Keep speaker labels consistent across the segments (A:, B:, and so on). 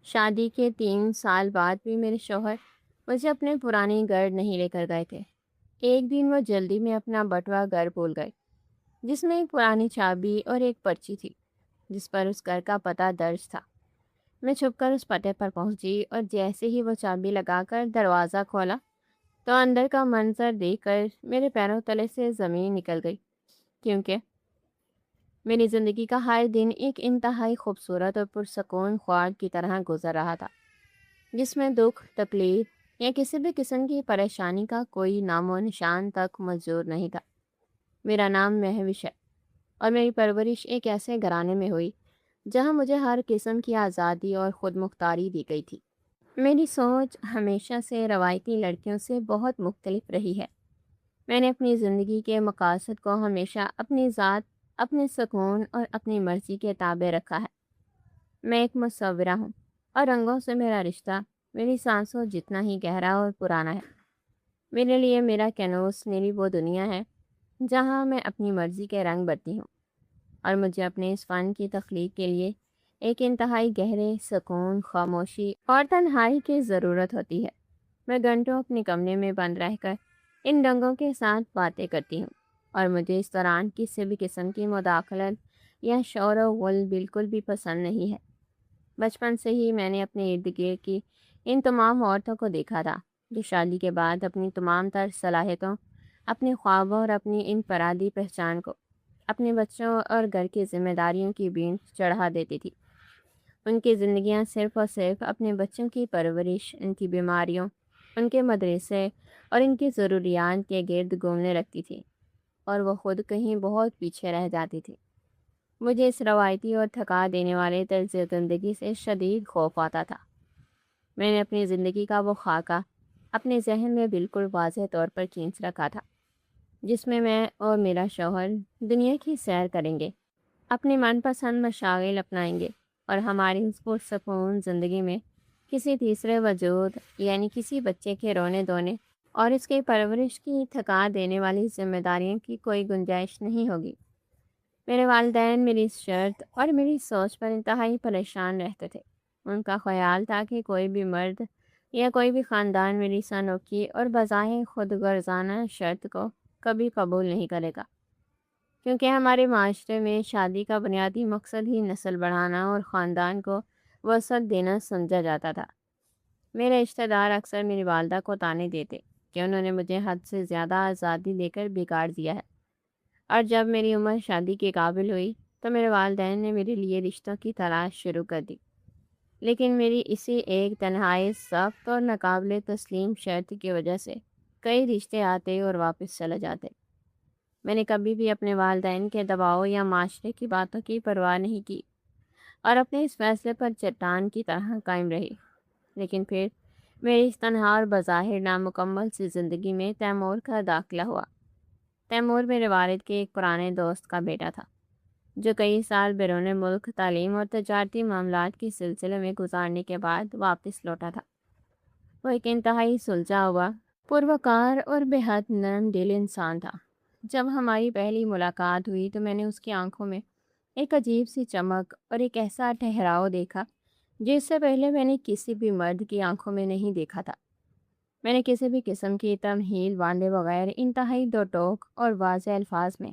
A: شادی کے 3 سال بعد بھی میرے شوہر مجھے اپنے پرانے گھر نہیں لے کر گئے تھے۔ ایک دن وہ جلدی میں اپنا بٹوا گھر بھول گئے، جس میں ایک پرانی چابی اور ایک پرچی تھی جس پر اس گھر کا پتہ درج تھا۔ میں چھپ کر اس پتے پر پہنچی اور جیسے ہی وہ چابی لگا کر دروازہ کھولا تو اندر کا منظر دیکھ کر میرے پیروں تلے سے زمین نکل گئی، کیونکہ میری زندگی کا ہر دن ایک انتہائی خوبصورت اور پرسکون خواب کی طرح گزر رہا تھا، جس میں دکھ، تکلیف یا کسی بھی قسم کی پریشانی کا کوئی نام و نشان تک موجود نہیں تھا۔ میرا نام مہوش ہے اور میری پرورش ایک ایسے گھرانے میں ہوئی جہاں مجھے ہر قسم کی آزادی اور خود مختاری دی گئی تھی۔ میری سوچ ہمیشہ سے روایتی لڑکیوں سے بہت مختلف رہی ہے۔ میں نے اپنی زندگی کے مقاصد کو ہمیشہ اپنی ذات، اپنے سکون اور اپنی مرضی کے تابع رکھا ہے۔ میں ایک مصورہ ہوں اور رنگوں سے میرا رشتہ میری سانسوں جتنا ہی گہرا اور پرانا ہے۔ میرے لیے میرا کینوس میری وہ دنیا ہے جہاں میں اپنی مرضی کے رنگ بھرتی ہوں، اور مجھے اپنے اس فن کی تخلیق کے لیے ایک انتہائی گہرے سکون، خاموشی اور تنہائی کی ضرورت ہوتی ہے۔ میں گھنٹوں اپنے کمرے میں بند رہ کر ان رنگوں کے ساتھ باتیں کرتی ہوں، اور مجھے اس دوران کسی بھی قسم کی مداخلت یا شور و غل بالکل بھی پسند نہیں ہے۔ بچپن سے ہی میں نے اپنے ارد گرد کی ان تمام عورتوں کو دیکھا تھا جو شادی کے بعد اپنی تمام تر صلاحیتوں، اپنے خوابوں اور اپنی انفرادی پہچان کو اپنے بچوں اور گھر کی ذمہ داریوں کی بینٹ چڑھا دیتی تھی۔ ان کی زندگیاں صرف اور صرف اپنے بچوں کی پرورش، ان کی بیماریوں، ان کے مدرسے اور ان کی ضروریات کے گرد گھومنے لگتی تھی، اور وہ خود کہیں بہت پیچھے رہ جاتی تھی۔ مجھے اس روایتی اور تھکا دینے والے طرز زندگی سے شدید خوف آتا تھا۔ میں نے اپنی زندگی کا وہ خاکہ اپنے ذہن میں بالکل واضح طور پر کھینچ رکھا تھا، جس میں اور میرا شوہر دنیا کی سیر کریں گے، اپنے من پسند مشاغل اپنائیں گے، اور ہماری اس پرسکون زندگی میں کسی تیسرے وجود یعنی کسی بچے کے رونے دھونے اور اس کی پرورش کی تھکا دینے والی ذمہ داریوں کی کوئی گنجائش نہیں ہوگی۔ میرے والدین میری اس شرط اور میری سوچ پر انتہائی پریشان رہتے تھے۔ ان کا خیال تھا کہ کوئی بھی مرد یا کوئی بھی خاندان میری اس انوکھی اور بظاہر خود غرضانہ شرط کو کبھی قبول نہیں کرے گا، کیونکہ ہمارے معاشرے میں شادی کا بنیادی مقصد ہی نسل بڑھانا اور خاندان کو وسعت دینا سمجھا جاتا تھا۔ میرے رشتہ دار اکثر میری والدہ کو طعنے دیتے کہ انہوں نے مجھے حد سے زیادہ آزادی دے کر بگاڑ دیا ہے، اور جب میری عمر شادی کے قابل ہوئی تو میرے والدین نے میرے لیے رشتوں کی تلاش شروع کر دی، لیکن میری اسی ایک تنہائی، سخت اور ناقابل تسلیم شرط کی وجہ سے کئی رشتے آتے اور واپس چلے جاتے۔ میں نے کبھی بھی اپنے والدین کے دباؤ یا معاشرے کی باتوں کی پرواہ نہیں کی اور اپنے اس فیصلے پر چٹان کی طرح قائم رہی۔ لیکن پھر میری اس تنہا اور بظاہر نامکمل سی زندگی میں تیمور کا داخلہ ہوا۔ تیمور میرے والد کے ایک پرانے دوست کا بیٹا تھا جو کئی سال بیرون ملک تعلیم اور تجارتی معاملات کے سلسلے میں گزارنے کے بعد واپس لوٹا تھا۔ وہ ایک انتہائی سلجھا ہوا، پروکار اور بے حد نرم دل انسان تھا۔ جب ہماری پہلی ملاقات ہوئی تو میں نے اس کی آنکھوں میں ایک عجیب سی چمک اور ایک ایسا ٹھہراؤ دیکھا جس سے پہلے میں نے کسی بھی مرد کی آنکھوں میں نہیں دیکھا تھا۔ میں نے کسی بھی قسم کی تمہید باندھے بغیر انتہائی دو ٹوک اور واضح الفاظ میں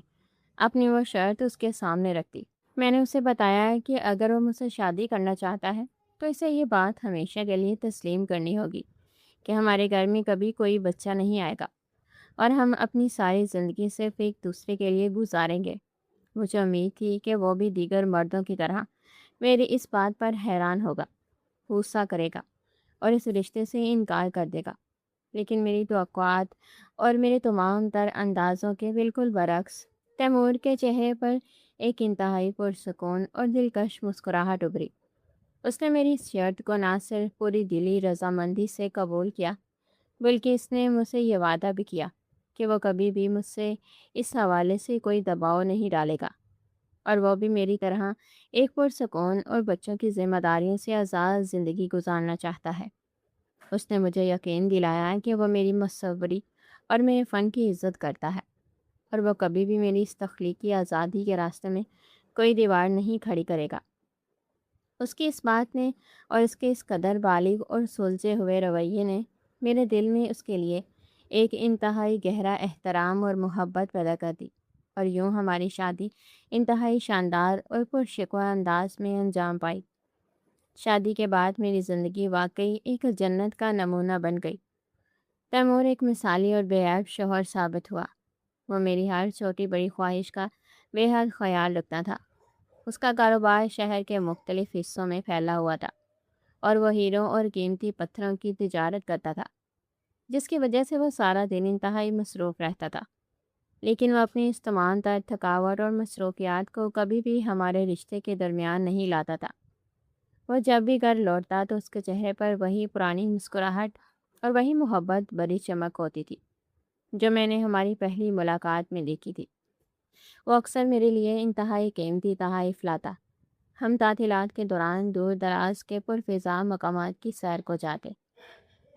A: اپنی وہ شرط اس کے سامنے رکھ دی۔ میں نے اسے بتایا کہ اگر وہ مجھ سے شادی کرنا چاہتا ہے تو اسے یہ بات ہمیشہ کے لیے تسلیم کرنی ہوگی کہ ہمارے گھر میں کبھی کوئی بچہ نہیں آئے گا اور ہم اپنی ساری زندگی صرف ایک دوسرے کے لیے گزاریں گے۔ مجھے امید تھی کہ وہ بھی دیگر مردوں کی طرح میری اس بات پر حیران ہوگا، غصہ کرے گا اور اس رشتے سے انکار کر دے گا، لیکن میری توقعات اور میرے تمام تر اندازوں کے بالکل برعکس تیمور کے چہرے پر ایک انتہائی پرسکون اور دلکش مسکراہٹ ابھری۔ اس نے میری اس شرط کو نہ صرف پوری دلی رضامندی سے قبول کیا، بلکہ اس نے مجھ سے یہ وعدہ بھی کیا کہ وہ کبھی بھی مجھ سے اس حوالے سے کوئی دباؤ نہیں ڈالے گا، اور وہ بھی میری طرح ایک پرسکون اور بچوں کی ذمہ داریوں سے آزاد زندگی گزارنا چاہتا ہے۔ اس نے مجھے یقین دلایا کہ وہ میری مصوری اور میرے فن کی عزت کرتا ہے، اور وہ کبھی بھی میری اس تخلیقی آزادی کے راستے میں کوئی دیوار نہیں کھڑی کرے گا۔ اس کی اس بات نے اور اس کے اس قدر بالغ اور سلجھے ہوئے رویے نے میرے دل میں اس کے لیے ایک انتہائی گہرا احترام اور محبت پیدا کر دی، اور یوں ہماری شادی انتہائی شاندار اور پرشکوہ انداز میں انجام پائی۔ شادی کے بعد میری زندگی واقعی ایک جنت کا نمونہ بن گئی۔ تیمور ایک مثالی اور بے عیب شوہر ثابت ہوا۔ وہ میری ہر چھوٹی بڑی خواہش کا بے حد خیال رکھتا تھا۔ اس کا کاروبار شہر کے مختلف حصوں میں پھیلا ہوا تھا، اور وہ ہیروں اور قیمتی پتھروں کی تجارت کرتا تھا، جس کی وجہ سے وہ سارا دن انتہائی مصروف رہتا تھا۔ لیکن وہ اپنی اس تمام تر تھکاوٹ اور مصروفیات کو کبھی بھی ہمارے رشتے کے درمیان نہیں لاتا تھا۔ وہ جب بھی گھر لوٹتا تو اس کے چہرے پر وہی پرانی مسکراہٹ اور وہی محبت بری چمک ہوتی تھی جو میں نے ہماری پہلی ملاقات میں دیکھی تھی۔ وہ اکثر میرے لیے انتہائی قیمتی تحائف لاتا۔ ہم تعطیلات کے دوران دور دراز کے پرفضا مقامات کی سیر کو جاتے۔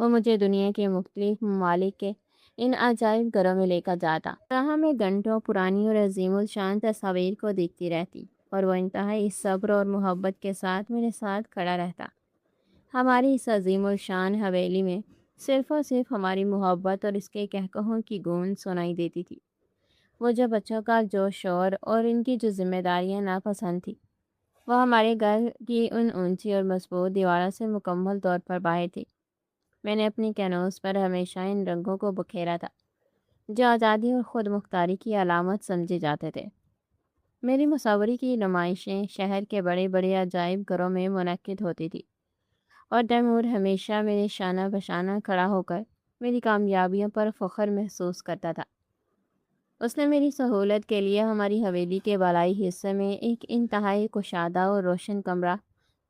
A: وہ مجھے دنیا کے مختلف ممالک کے ان عجائب گھروں میں لے کر جاتا، جہاں میں گھنٹوں پرانی اور عظیم الشان تصاویر کو دیکھتی رہتی، اور وہ انتہائی صبر اور محبت کے ساتھ میرے ساتھ کھڑا رہتا۔ ہماری اس عظیم الشان حویلی میں صرف اور صرف ہماری محبت اور اس کے کہکہوں کی گونج سنائی دیتی تھی۔ وہ جو بچوں کا جو شور اور ان کی جو ذمہ داریاں ناپسند تھی، وہ ہمارے گھر کی ان اونچی اور مضبوط دیواروں سے مکمل طور پر باہر تھی۔ میں نے اپنی کینوس پر ہمیشہ ان رنگوں کو بکھیرا تھا جو آزادی اور خود مختاری کی علامت سمجھے جاتے تھے۔ میری مصوری کی نمائشیں شہر کے بڑے بڑے عجائب گھروں میں منعقد ہوتی تھی، اور تیمور ہمیشہ میرے شانہ بشانہ کھڑا ہو کر میری کامیابیوں پر فخر محسوس کرتا تھا۔ اس نے میری سہولت کے لیے ہماری حویلی کے بالائی حصے میں ایک انتہائی کشادہ اور روشن کمرہ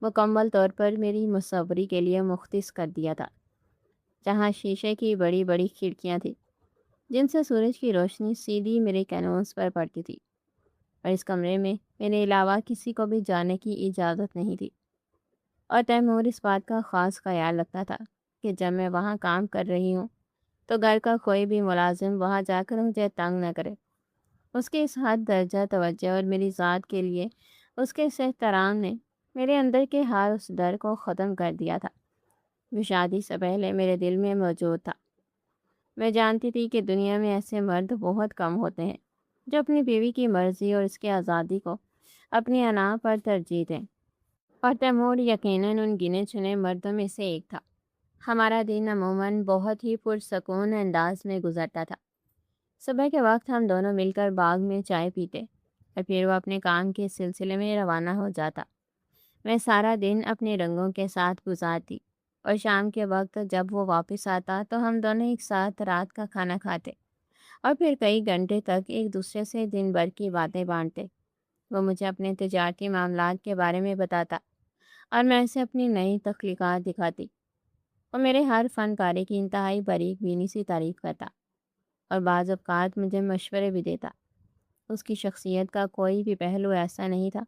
A: مکمل طور پر میری مصوری کے لیے مختص کر دیا تھا، جہاں شیشے کی بڑی بڑی کھڑکیاں تھیں جن سے سورج کی روشنی سیدھی میرے کینوس پر پڑتی تھی، اور اس کمرے میں میرے علاوہ کسی کو بھی جانے کی اجازت نہیں تھی۔ اور تیمور اس بات کا خاص خیال رکھتا تھا کہ جب میں وہاں کام کر رہی ہوں تو گھر کا کوئی بھی ملازم وہاں جا کر مجھے تنگ نہ کرے۔ اس کے اس حد درجہ توجہ اور میری ذات کے لیے اس کے اس احترام نے میرے اندر کے ہر اس ڈر کو ختم کر دیا تھا جو شادی سے پہلے میرے دل میں موجود تھا۔ میں جانتی تھی کہ دنیا میں ایسے مرد بہت کم ہوتے ہیں جو اپنی بیوی کی مرضی اور اس کی آزادی کو اپنی انا پر ترجیح دیں، اور تیمور یقیناً ان گنے چنے مردوں میں سے ایک تھا۔ ہمارا دن عموماً بہت ہی پرسکون انداز میں گزرتا تھا۔ صبح کے وقت ہم دونوں مل کر باغ میں چائے پیتے، اور پھر وہ اپنے کام کے سلسلے میں روانہ ہو جاتا۔ میں سارا دن اپنے رنگوں کے ساتھ گزارتی، اور شام کے وقت جب وہ واپس آتا تو ہم دونوں ایک ساتھ رات کا کھانا کھاتے، اور پھر کئی گھنٹے تک ایک دوسرے سے دن بھر کی باتیں بانٹتے۔ وہ مجھے اپنے تجارتی معاملات کے بارے میں بتاتا، اور میں اسے اپنی نئی تخلیقات دکھاتی۔ وہ میرے ہر فنکاری کی انتہائی باریک بینی سی تعریف کرتا، اور بعض اوقات مجھے مشورے بھی دیتا۔ اس کی شخصیت کا کوئی بھی پہلو ایسا نہیں تھا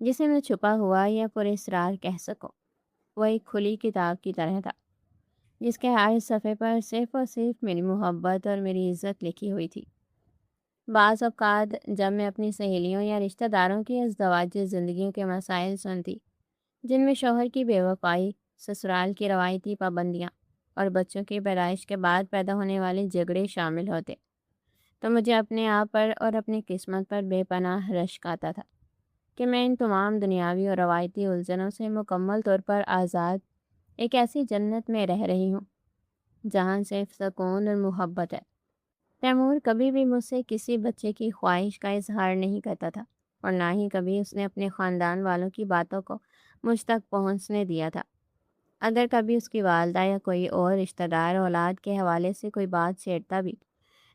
A: جسے میں چھپا ہوا یا پر اسرار کہہ سکوں۔ وہ ایک کھلی کتاب کی طرح تھا جس کے ہر صفحے پر صرف اور صرف میری محبت اور میری عزت لکھی ہوئی تھی۔ بعض اوقات جب میں اپنی سہیلیوں یا رشتہ داروں کی ازدواجی زندگیوں کے مسائل سنتی، جن میں شوہر کی بے وفائی، سسرال کی روایتی پابندیاں اور بچوں کی پیدائش کے بعد پیدا ہونے والے جھگڑے شامل ہوتے، تو مجھے اپنے آپ پر اور اپنی قسمت پر بے پناہ رشک آتا تھا کہ میں ان تمام دنیاوی اور روایتی الجھنوں سے مکمل طور پر آزاد ایک ایسی جنت میں رہ رہی ہوں جہاں صرف سکون اور محبت ہے۔ تیمور کبھی بھی مجھ سے کسی بچے کی خواہش کا اظہار نہیں کرتا تھا، اور نہ ہی کبھی اس نے اپنے خاندان والوں کی باتوں کو مجھ تک پہنچنے دیا تھا۔ اگر کبھی اس کی والدہ یا کوئی اور رشتہ دار اولاد کے حوالے سے کوئی بات چھیڑتا بھی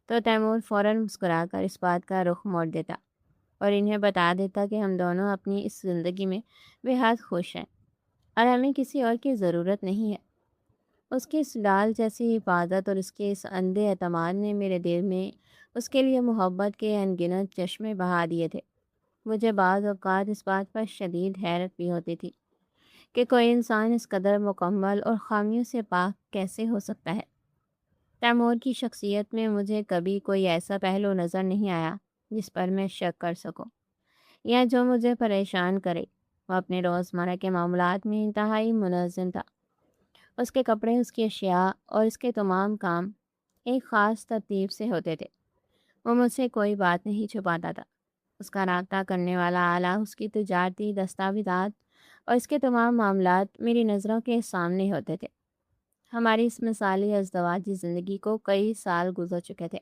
A: تو تیمور فوراً مسکرا کر اس بات کا رخ موڑ دیتا، اور انہیں بتا دیتا کہ ہم دونوں اپنی اس زندگی میں بے حد خوش ہیں اور ہمیں کسی اور کی ضرورت نہیں ہے۔ اس کی اس ڈال جیسی حفاظت اور اس کے اس اندھے اعتماد نے میرے دل میں اس کے لیے محبت کے انگنت چشمے بہا دیے تھے۔ مجھے بعض اوقات اس بات پر شدید حیرت بھی ہوتی تھی کہ کوئی انسان اس قدر مکمل اور خامیوں سے پاک کیسے ہو سکتا ہے۔ تیمور کی شخصیت میں مجھے کبھی کوئی ایسا پہلو نظر نہیں آیا جس پر میں شک کر سکوں یا جو مجھے پریشان کرے۔ وہ اپنے روزمرہ کے معاملات میں انتہائی منظم تھا۔ اس کے کپڑے، اس کی اشیاء اور اس کے تمام کام ایک خاص ترتیب سے ہوتے تھے۔ وہ مجھ سے کوئی بات نہیں چھپاتا تھا۔ اس کا رابطہ کرنے والا آلہ، اس کی تجارتی دستاویزات اور اس کے تمام معاملات میری نظروں کے سامنے ہوتے تھے۔ ہماری اس مثالی ازدواجی زندگی کو کئی سال گزر چکے تھے،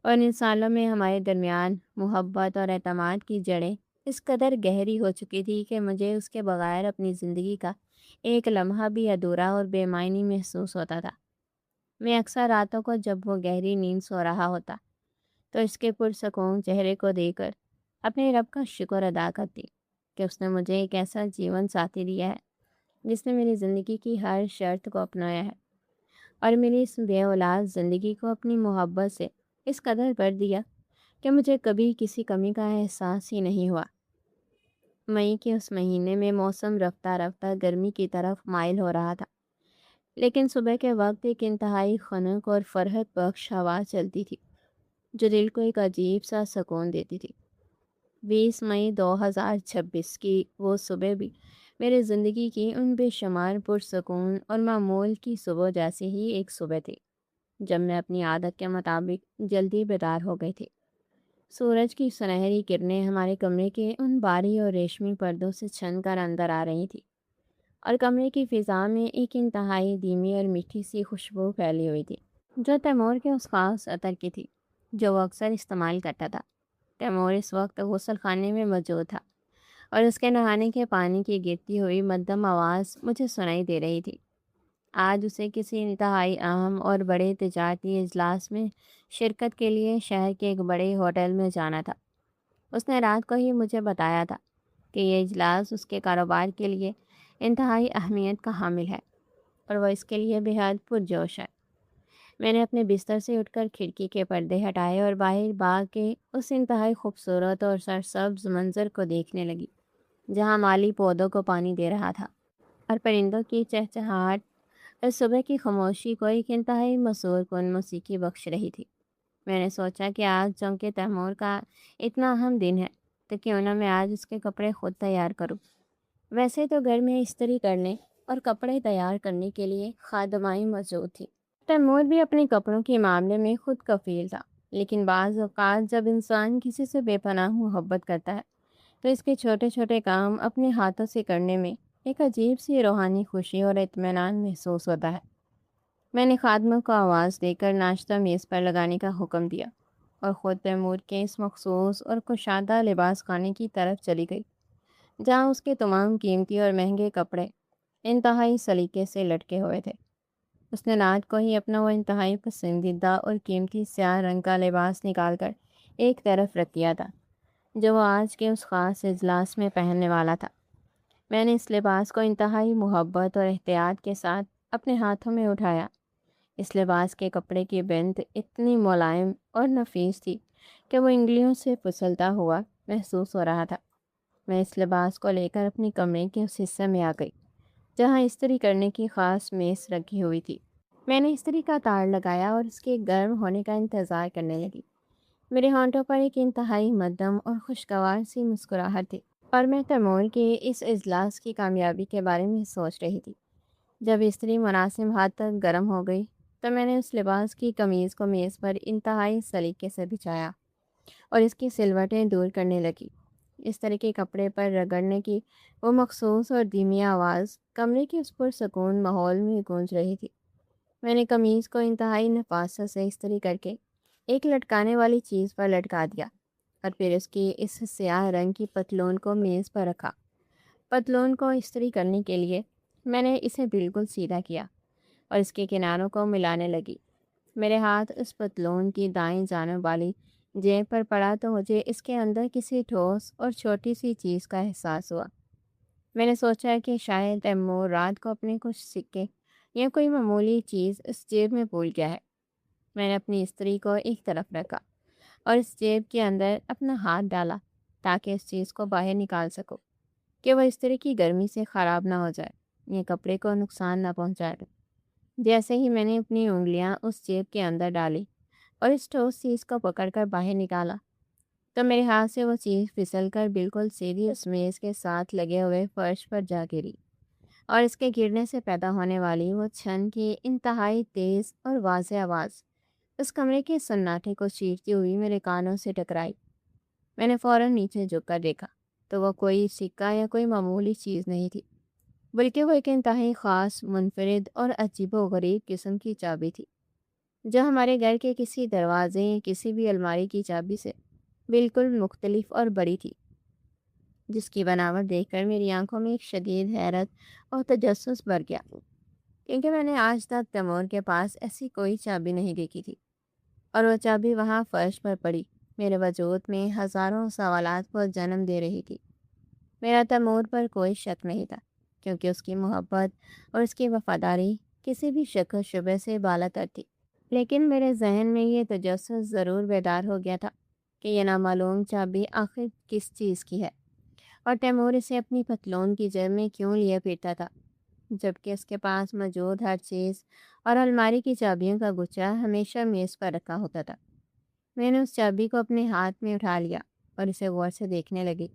A: اور ان سالوں میں ہمارے درمیان محبت اور اعتماد کی جڑیں اس قدر گہری ہو چکی تھی کہ مجھے اس کے بغیر اپنی زندگی کا ایک لمحہ بھی ادھورا اور بے معنی محسوس ہوتا تھا۔ میں اکثر راتوں کو جب وہ گہری نیند سو رہا ہوتا تو اس کے پرسکون چہرے کو دیکھ کر اپنے رب کا شکر ادا کرتی کہ اس نے مجھے ایک ایسا جیون ساتھی دیا ہے جس نے میری زندگی کی ہر شرط کو اپنایا ہے، اور میری اس بے اولاد زندگی کو اپنی محبت سے اس قدر بھر دیا کہ مجھے کبھی کسی کمی کا احساس ہی نہیں ہوا۔ مئی کے اس مہینے میں موسم رفتہ رفتہ گرمی کی طرف مائل ہو رہا تھا، لیکن صبح کے وقت ایک انتہائی خنک اور فرحت بخش ہوا چلتی تھی جو دل کو ایک عجیب سا سکون دیتی تھی۔ 20 مئی 2026 کی وہ صبح بھی میرے زندگی کی ان بے شمار پرسکون اور معمول کی صبح جیسی ہی ایک صبح تھی جب میں اپنی عادت کے مطابق جلدی بیدار ہو گئی تھی۔ سورج کی سنہری کرنیں ہمارے کمرے کے ان باری اور ریشمی پردوں سے چھن کر اندر آ رہی تھی، اور کمرے کی فضا میں ایک انتہائی دھیمی اور میٹھی سی خوشبو پھیلی ہوئی تھی جو تیمور کے اس خاص عطر کی تھی جو وہ اکثر استعمال کرتا تھا۔ تیمور اس وقت غسل خانے میں موجود تھا، اور اس کے نہانے کے پانی کی گرتی ہوئی مدھم آواز مجھے سنائی دے رہی تھی۔ آج اسے کسی انتہائی اہم اور بڑے تجارتی اجلاس میں شرکت کے لیے شہر کے ایک بڑے ہوٹل میں جانا تھا۔ اس نے رات کو ہی مجھے بتایا تھا کہ یہ اجلاس اس کے کاروبار کے لیے انتہائی اہمیت کا حامل ہے، اور وہ اس کے لیے بے حد پرجوش ہے۔ میں نے اپنے بستر سے اٹھ کر کھڑکی کے پردے ہٹائے اور باہر باغ کے اس انتہائی خوبصورت اور سرسبز منظر کو دیکھنے لگی جہاں مالی پودوں کو پانی دے رہا تھا، اور پرندوں کی چہچہاہٹ اور صبح کی خاموشی کو ایک انتہائی مسحور کن موسیقی بخش رہی تھی۔ میں نے سوچا کہ آج چونکہ تیمور کا اتنا اہم دن ہے تو کیوں نہ میں آج اس کے کپڑے خود تیار کروں۔ ویسے تو گھر میں استری کرنے اور کپڑے تیار کرنے کے لیے خادمائیں موجود تھی۔ تیمور بھی اپنے کپڑوں کے معاملے میں خود کفیل تھا، لیکن بعض اوقات جب انسان کسی سے بے پناہ محبت کرتا ہے تو اس کے چھوٹے چھوٹے کام اپنے ہاتھوں سے کرنے میں ایک عجیب سی روحانی خوشی اور اطمینان محسوس ہوتا ہے۔ میں نے خادموں کو آواز دے کر ناشتہ میز پر لگانے کا حکم دیا اور خود تیمور کے اس مخصوص اور کشادہ لباس خانے کی طرف چلی گئی جہاں اس کے تمام قیمتی اور مہنگے کپڑے انتہائی سلیقے سے لٹکے ہوئے تھے۔ اس نے رات کو ہی اپنا وہ انتہائی پسندیدہ اور قیمتی سیاہ رنگ کا لباس نکال کر ایک طرف رکھ دیا تھا جو وہ آج کے اس خاص اجلاس میں پہننے والا تھا۔ میں نے اس لباس کو انتہائی محبت اور احتیاط کے ساتھ اپنے ہاتھوں میں اٹھایا۔ اس لباس کے کپڑے کی بنت اتنی ملائم اور نفیس تھی کہ وہ انگلیوں سے پھسلتا ہوا محسوس ہو رہا تھا۔ میں اس لباس کو لے کر اپنی کمرے کے اس حصے میں آ گئی جہاں استری کرنے کی خاص میز رکھی ہوئی تھی۔ میں نے استری کا تار لگایا اور اس کے گرم ہونے کا انتظار کرنے لگی۔ میرے ہونٹوں پر ایک انتہائی مدھم اور خوشگوار سی مسکراہٹ تھی، اور میں تیمور کے اس اجلاس کی کامیابی کے بارے میں سوچ رہی تھی۔ جب استری مناسب حد تک گرم ہو گئی تو میں نے اس لباس کی قمیض کو میز پر انتہائی سلیقے سے بچھایا اور اس کی سلوٹیں دور کرنے لگی۔ اس طرح کے کپڑے پر رگڑنے کی وہ مخصوص اور دھیمی آواز کمرے کے اس پرسکون ماحول میں گونج رہی تھی۔ میں نے قمیض کو انتہائی نفاست سے استری کر کے ایک لٹکانے والی چیز پر لٹکا دیا اور پھر اس کی اس سیاہ رنگ کی پتلون کو میز پر رکھا۔ پتلون کو استری کرنے کے لیے میں نے اسے بالکل سیدھا کیا اور اس کے کناروں کو ملانے لگی۔ میرے ہاتھ اس پتلون کی دائیں جانب والی جیب پر پڑا تو مجھے اس کے اندر کسی ٹھوس اور چھوٹی سی چیز کا احساس ہوا۔ میں نے سوچا کہ شاید تیمور رات کو اپنے کچھ سکے یا کوئی معمولی چیز اس جیب میں بھول گیا ہے۔ میں نے اپنی استری کو ایک طرف رکھا اور اس جیب کے اندر اپنا ہاتھ ڈالا تاکہ اس چیز کو باہر نکال سکوں کہ وہ استری کی گرمی سے خراب نہ ہو جائے یا کپڑے کو نقصان نہ پہنچائے۔ جیسے ہی میں نے اپنی انگلیاں اس جیب کے اندر ڈالی اور اس ٹھوس چیز کو پکڑ کر باہر نکالا تو میرے ہاتھ سے وہ چیز پھسل کر بالکل سیدھی اس میز کے ساتھ لگے ہوئے فرش پر جا گری، اور اس کے گرنے سے پیدا ہونے والی وہ چھن کی انتہائی تیز اور واضح آواز اس کمرے کے سناٹے کو چیرتی ہوئی میرے کانوں سے ٹکرائی۔ میں نے فوراً نیچے جھک کر دیکھا تو وہ کوئی سکہ یا کوئی معمولی چیز نہیں تھی، بلکہ وہ ایک انتہائی خاص، منفرد اور عجیب و غریب قسم کی چابی تھی، جو ہمارے گھر کے کسی دروازے یا کسی بھی الماری کی چابی سے بالکل مختلف اور بڑی تھی، جس کی بناوٹ دیکھ کر میری آنکھوں میں ایک شدید حیرت اور تجسس بھر گیا، کیونکہ میں نے آج تک تیمور کے پاس ایسی کوئی چابی نہیں دیکھی تھی، اور وہ چابی وہاں فرش پر پڑی میرے وجود میں ہزاروں سوالات کو جنم دے رہی تھی۔ میرا تیمور پر کوئی شک نہیں تھا، کیونکہ اس کی محبت اور اس کی وفاداری کسی بھی شک و شبہ سے بالاتر تھی، لیکن میرے ذہن میں یہ تجسس ضرور بیدار ہو گیا تھا کہ یہ نامعلوم چابی آخر کس چیز کی ہے، اور تیمور اسے اپنی پتلون کی جیب میں کیوں لیے پھرتا تھا، جبکہ اس کے پاس موجود ہر چیز اور الماری کی چابیوں کا گچھا ہمیشہ میز پر رکھا ہوتا تھا۔ میں نے اس چابی کو اپنے ہاتھ میں اٹھا لیا اور اسے غور سے دیکھنے لگی۔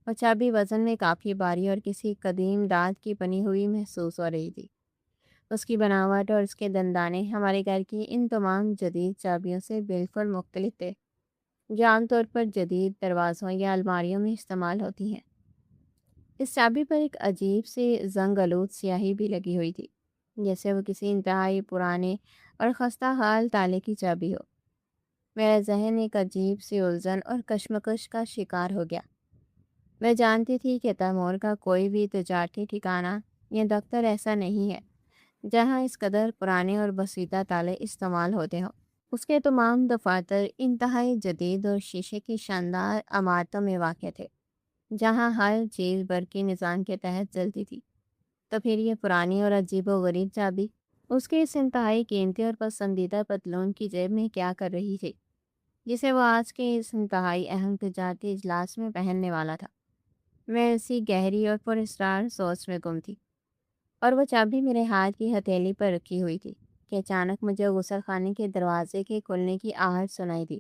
A: وہ چابی وزن میں کافی بھاری اور کسی قدیم دانت کی بنی ہوئی محسوس ہو رہی تھی۔ اس کی بناوٹ اور اس کے دندانے ہمارے گھر کی ان تمام جدید چابیوں سے بالکل مختلف تھے، جو عام طور پر جدید دروازوں یا الماریوں میں استعمال ہوتی ہیں۔ اس چابی پر ایک عجیب سی زنگ آلود سیاہی بھی لگی ہوئی تھی، جیسے وہ کسی انتہائی پرانے اور خستہ حال تالے کی چابی ہو۔ میرا ذہن ایک عجیب سی الجھن اور کشمکش کا شکار ہو گیا۔ میں جانتی تھی کہ تیمور کا کوئی بھی تجارتی ٹھکانہ یا دفتر ایسا نہیں ہے جہاں اس قدر پرانے اور بسیطہ تالے استعمال ہوتے ہوں۔ اس کے تمام دفاتر انتہائی جدید اور شیشے کی شاندار عمارتوں میں واقع تھے، جہاں ہر چیز برقی نظام کے تحت چلتی تھی۔ تو پھر یہ پرانی اور عجیب و غریب چابی اس کے اس انتہائی قیمتی اور پسندیدہ پتلون کی جیب میں کیا کر رہی تھی، جسے وہ آج کے اس انتہائی اہم تجارتی اجلاس میں پہننے والا تھا؟ میں اسی گہری اور پراسرار سوچ میں گم تھی، اور وہ چابی میرے ہاتھ کی ہتھیلی پر رکھی ہوئی تھی کہ اچانک مجھے غسل خانے کے دروازے کے کھلنے کی آہٹ سنائی دی۔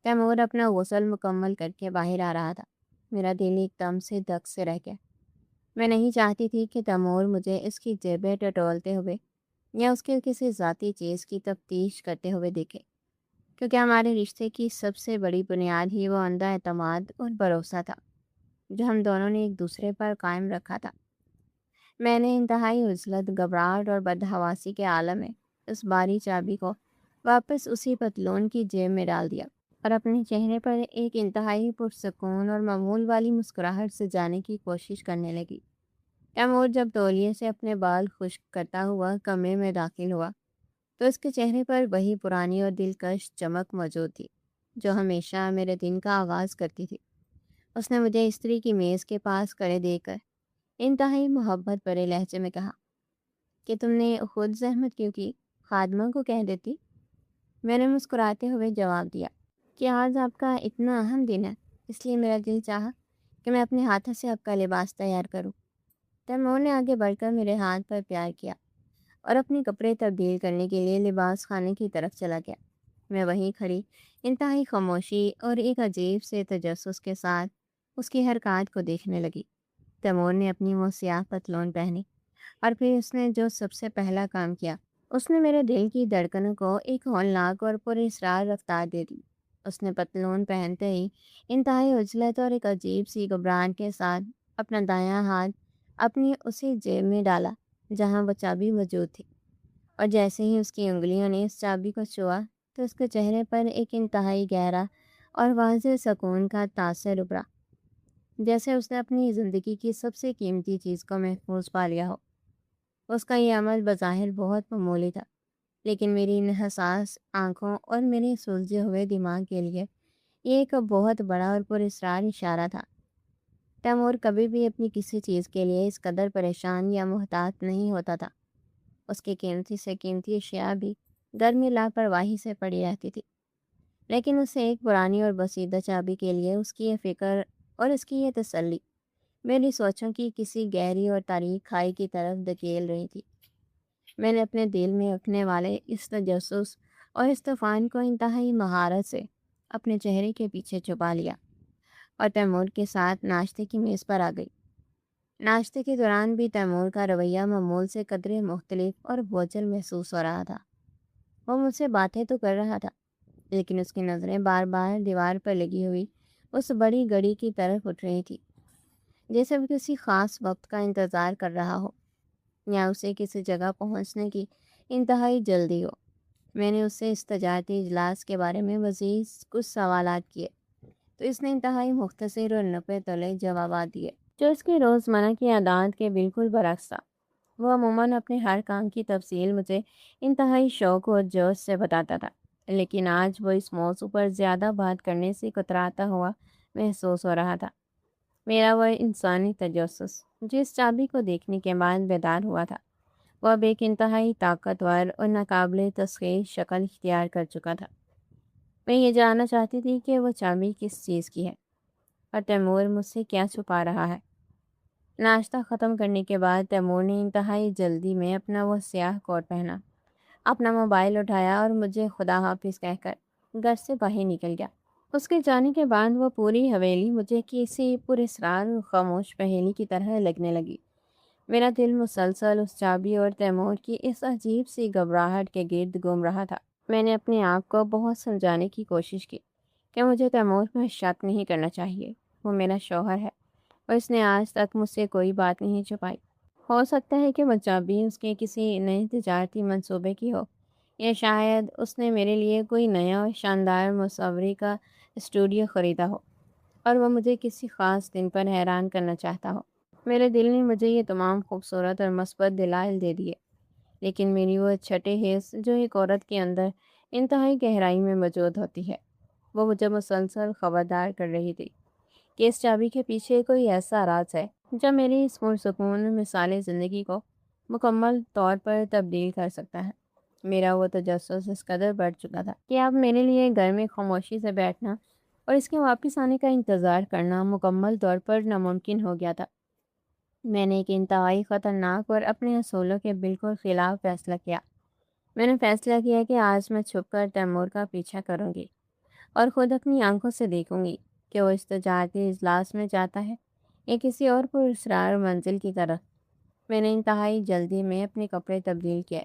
A: تیمور اپنا غسل مکمل کر کے باہر آ رہا تھا۔ میرا دل ایک دم سے دھک سے رہ گیا۔ میں نہیں چاہتی تھی کہ تیمور مجھے اس کی جیبیں ٹٹولتے ہوئے یا اس کے کسی ذاتی چیز کی تفتیش کرتے ہوئے دیکھے، کیونکہ ہمارے رشتے کی سب سے بڑی بنیاد ہی وہ اندھا اعتماد اور بھروسہ تھا جو ہم دونوں نے ایک دوسرے پر قائم رکھا تھا۔ میں نے انتہائی عزلت، گھبراہٹ اور بدحواسی کے عالم میں اس باری چابی کو واپس اسی پتلون کی جیب میں ڈال دیا، اور اپنے چہرے پر ایک انتہائی پرسکون اور معمول والی مسکراہٹ سے جانے کی کوشش کرنے لگی۔ تیمور جب تولیے سے اپنے بال خشک کرتا ہوا کمرے میں داخل ہوا تو اس کے چہرے پر وہی پرانی اور دلکش چمک موجود تھی جو ہمیشہ میرے دن کا آغاز کرتی تھی۔ اس نے مجھے استری کی میز کے پاس کھڑے دیکھ کر انتہائی محبت بھرے لہجے میں کہا کہ تم نے خود زحمت کیوں کی، خادمہ کو کہہ دیتی۔ میں نے مسکراتے ہوئے جواب دیا کہ آج آپ کا اتنا اہم دن ہے، اس لیے میرا دل چاہا کہ میں اپنے ہاتھوں سے آپ کا لباس تیار کروں۔ تیمور نے آگے بڑھ کر میرے ہاتھ پر پیار کیا اور اپنے کپڑے تبدیل کرنے کے لیے لباس خانے کی طرف چلا گیا۔ میں وہیں کھڑی انتہائی خاموشی اور ایک عجیب سے تجسس کے ساتھ اس کی حرکات کو دیکھنے لگی۔ تیمور نے اپنی وہ سیاہ پتلون پہنی، اور پھر اس نے جو سب سے پہلا کام کیا، اس نے میرے دل کی دھڑکنوں کو ایک ہولناک اور پراسرار رفتار دے دی۔ اس نے پتلون پہنتے ہی انتہائی عجلت اور ایک عجیب سی گھبراہٹ کے ساتھ اپنا دایاں ہاتھ اپنی اسی جیب میں ڈالا جہاں وہ چابی موجود تھی، اور جیسے ہی اس کی انگلیوں نے اس چابی کو چھوا تو اس کے چہرے پر ایک انتہائی گہرا اور واضح سکون کا تاثر ابھرا، جیسے اس نے اپنی زندگی کی سب سے قیمتی چیز کو محفوظ پا لیا ہو۔ اس کا یہ عمل بظاہر بہت معمولی تھا، لیکن میری ان حساس آنکھوں اور میرے سلجھے ہوئے دماغ کے لیے یہ ایک بہت بڑا اور پراسرار اشارہ تھا۔ تیمور کبھی بھی اپنی کسی چیز کے لیے اس قدر پریشان یا محتاط نہیں ہوتا تھا۔ اس کی قیمتی سے قیمتی اشیاء بھی گھر میں لاپرواہی سے پڑی رہتی تھی، لیکن اسے ایک پرانی اور بسیدہ چابی کے لیے اس کی یہ فکر اور اس کی یہ تسلی میری سوچوں کی کسی گہری اور تاریک کھائی کی طرف دھکیل رہی تھی۔ میں نے اپنے دل میں اٹھنے والے اس تجسس اور اس طوفان کو انتہائی مہارت سے اپنے چہرے کے پیچھے چھپا لیا اور تیمور کے ساتھ ناشتے کی میز پر آ گئی۔ ناشتے کے دوران بھی تیمور کا رویہ معمول سے قدرے مختلف اور بوجھل محسوس ہو رہا تھا۔ وہ مجھ سے باتیں تو کر رہا تھا، لیکن اس کی نظریں بار بار دیوار پر لگی ہوئی اس بڑی گھڑی کی طرف اٹھ رہی تھی، جیسے وہ کسی خاص وقت کا انتظار کر رہا ہو یا اسے کسی جگہ پہنچنے کی انتہائی جلدی ہو۔ میں نے اس سے اس تجارتی اجلاس کے بارے میں مزید کچھ سوالات کیے، تو اس نے انتہائی مختصر اور نپے تلے جوابات دیے، جو اس کی روزمرہ کی عادات کے بالکل برعکس تھا۔ وہ عموماً اپنے ہر کام کی تفصیل مجھے انتہائی شوق اور جوش سے بتاتا تھا، لیکن آج وہ اس موضوع پر زیادہ بات کرنے سے کتراتا ہوا محسوس ہو رہا تھا۔ میرا وہ انسانی تجسس جو اس چابی کو دیکھنے کے بعد بیدار ہوا تھا، وہ اب ایک انتہائی طاقتور اور ناقابل تسخیر شکل اختیار کر چکا تھا۔ میں یہ جاننا چاہتی تھی کہ وہ چابی کس چیز کی ہے اور تیمور مجھ سے کیا چھپا رہا ہے۔ ناشتہ ختم کرنے کے بعد تیمور نے انتہائی جلدی میں اپنا وہ سیاہ کوٹ پہنا، اپنا موبائل اٹھایا اور مجھے خدا حافظ کہہ کر گھر سے باہر نکل گیا۔ اس کے جانے کے بعد وہ پوری حویلی مجھے کسی پراسرار اور خاموش پہیلی کی طرح لگنے لگی۔ میرا دل مسلسل اس چابی اور تیمور کی اس عجیب سی گھبراہٹ کے گرد گھوم رہا تھا۔ میں نے اپنے آپ کو بہت سمجھانے کی کوشش کی کہ مجھے تیمور پر شک نہیں کرنا چاہیے۔ وہ میرا شوہر ہے اور اس نے آج تک مجھ سے کوئی بات نہیں چھپائی۔ ہو سکتا ہے کہ وہ چابی اس کے کسی نئے تجارتی منصوبے کی ہو، یا شاید اس نے میرے لیے کوئی نیا اور شاندار مصوری کا اسٹوڈیو خریدا ہو اور وہ مجھے کسی خاص دن پر حیران کرنا چاہتا ہو۔ میرے دل نے مجھے یہ تمام خوبصورت اور مثبت دلائل دے دیے، لیکن میری وہ چھٹے حص جو ایک عورت کے اندر انتہائی گہرائی میں موجود ہوتی ہے، وہ مجھے مسلسل خبردار کر رہی تھی کہ اس چابی کے پیچھے کوئی ایسا راز ہے جو میری اس پرسکون مثالی زندگی کو مکمل طور پر تبدیل کر سکتا ہے۔ میرا وہ تجسس اس قدر بڑھ چکا تھا کہ اب میرے لیے گھر میں خاموشی سے بیٹھنا اور اس کے واپس آنے کا انتظار کرنا مکمل طور پر ناممکن ہو گیا تھا۔ میں نے ایک انتہائی خطرناک اور اپنے اصولوں کے بالکل خلاف فیصلہ کیا۔ میں نے فیصلہ کیا کہ آج میں چھپ کر تیمور کا پیچھا کروں گی اور خود اپنی آنکھوں سے دیکھوں گی کہ وہ اس تجارتی اجلاس میں جاتا ہے یا کسی اور پراسرار منزل کی طرف۔ میں نے انتہائی جلدی میں اپنے کپڑے تبدیل کیے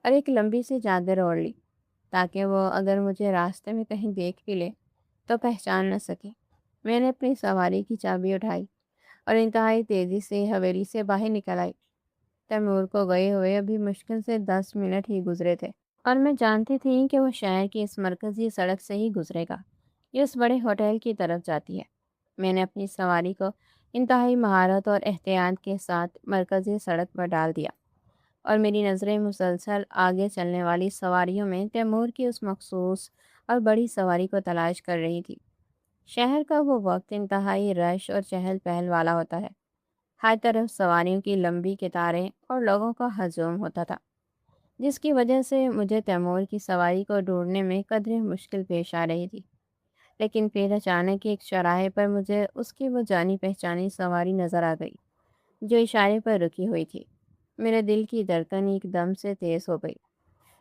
A: اور ایک لمبی سی چادر اوڑھ لی تاکہ وہ اگر مجھے راستے میں کہیں دیکھ بھی لے تو پہچان نہ سکے۔ میں نے اپنی سواری کی چابی اٹھائی اور انتہائی تیزی سے حویلی سے باہر نکل آئی۔ تیمور کو گئے ہوئے ابھی مشکل سے 10 منٹ ہی گزرے تھے اور میں جانتی تھی کہ وہ شہر کی اس مرکزی سڑک سے ہی گزرے گا یہ اس بڑے ہوٹل کی طرف جاتی ہے۔ میں نے اپنی سواری کو انتہائی مہارت اور احتیاط کے ساتھ مرکزی سڑک پر ڈال دیا اور میری نظریں مسلسل آگے چلنے والی سواریوں میں تیمور کی اس مخصوص اور بڑی سواری کو تلاش کر رہی تھی۔ شہر کا وہ وقت انتہائی رش اور چہل پہل والا ہوتا ہے۔ ہر طرف سواریوں کی لمبی قطاریں اور لوگوں کا ہجوم ہوتا تھا، جس کی وجہ سے مجھے تیمور کی سواری کو ڈھونڈنے میں قدرے مشکل پیش آ رہی تھی۔ لیکن پھر اچانک ایک چوراہے پر مجھے اس کی وہ جانی پہچانی سواری نظر آ گئی جو اشارے پر رکی ہوئی تھی۔ میرے دل کی دھڑکن ایک دم سے تیز ہو گئی۔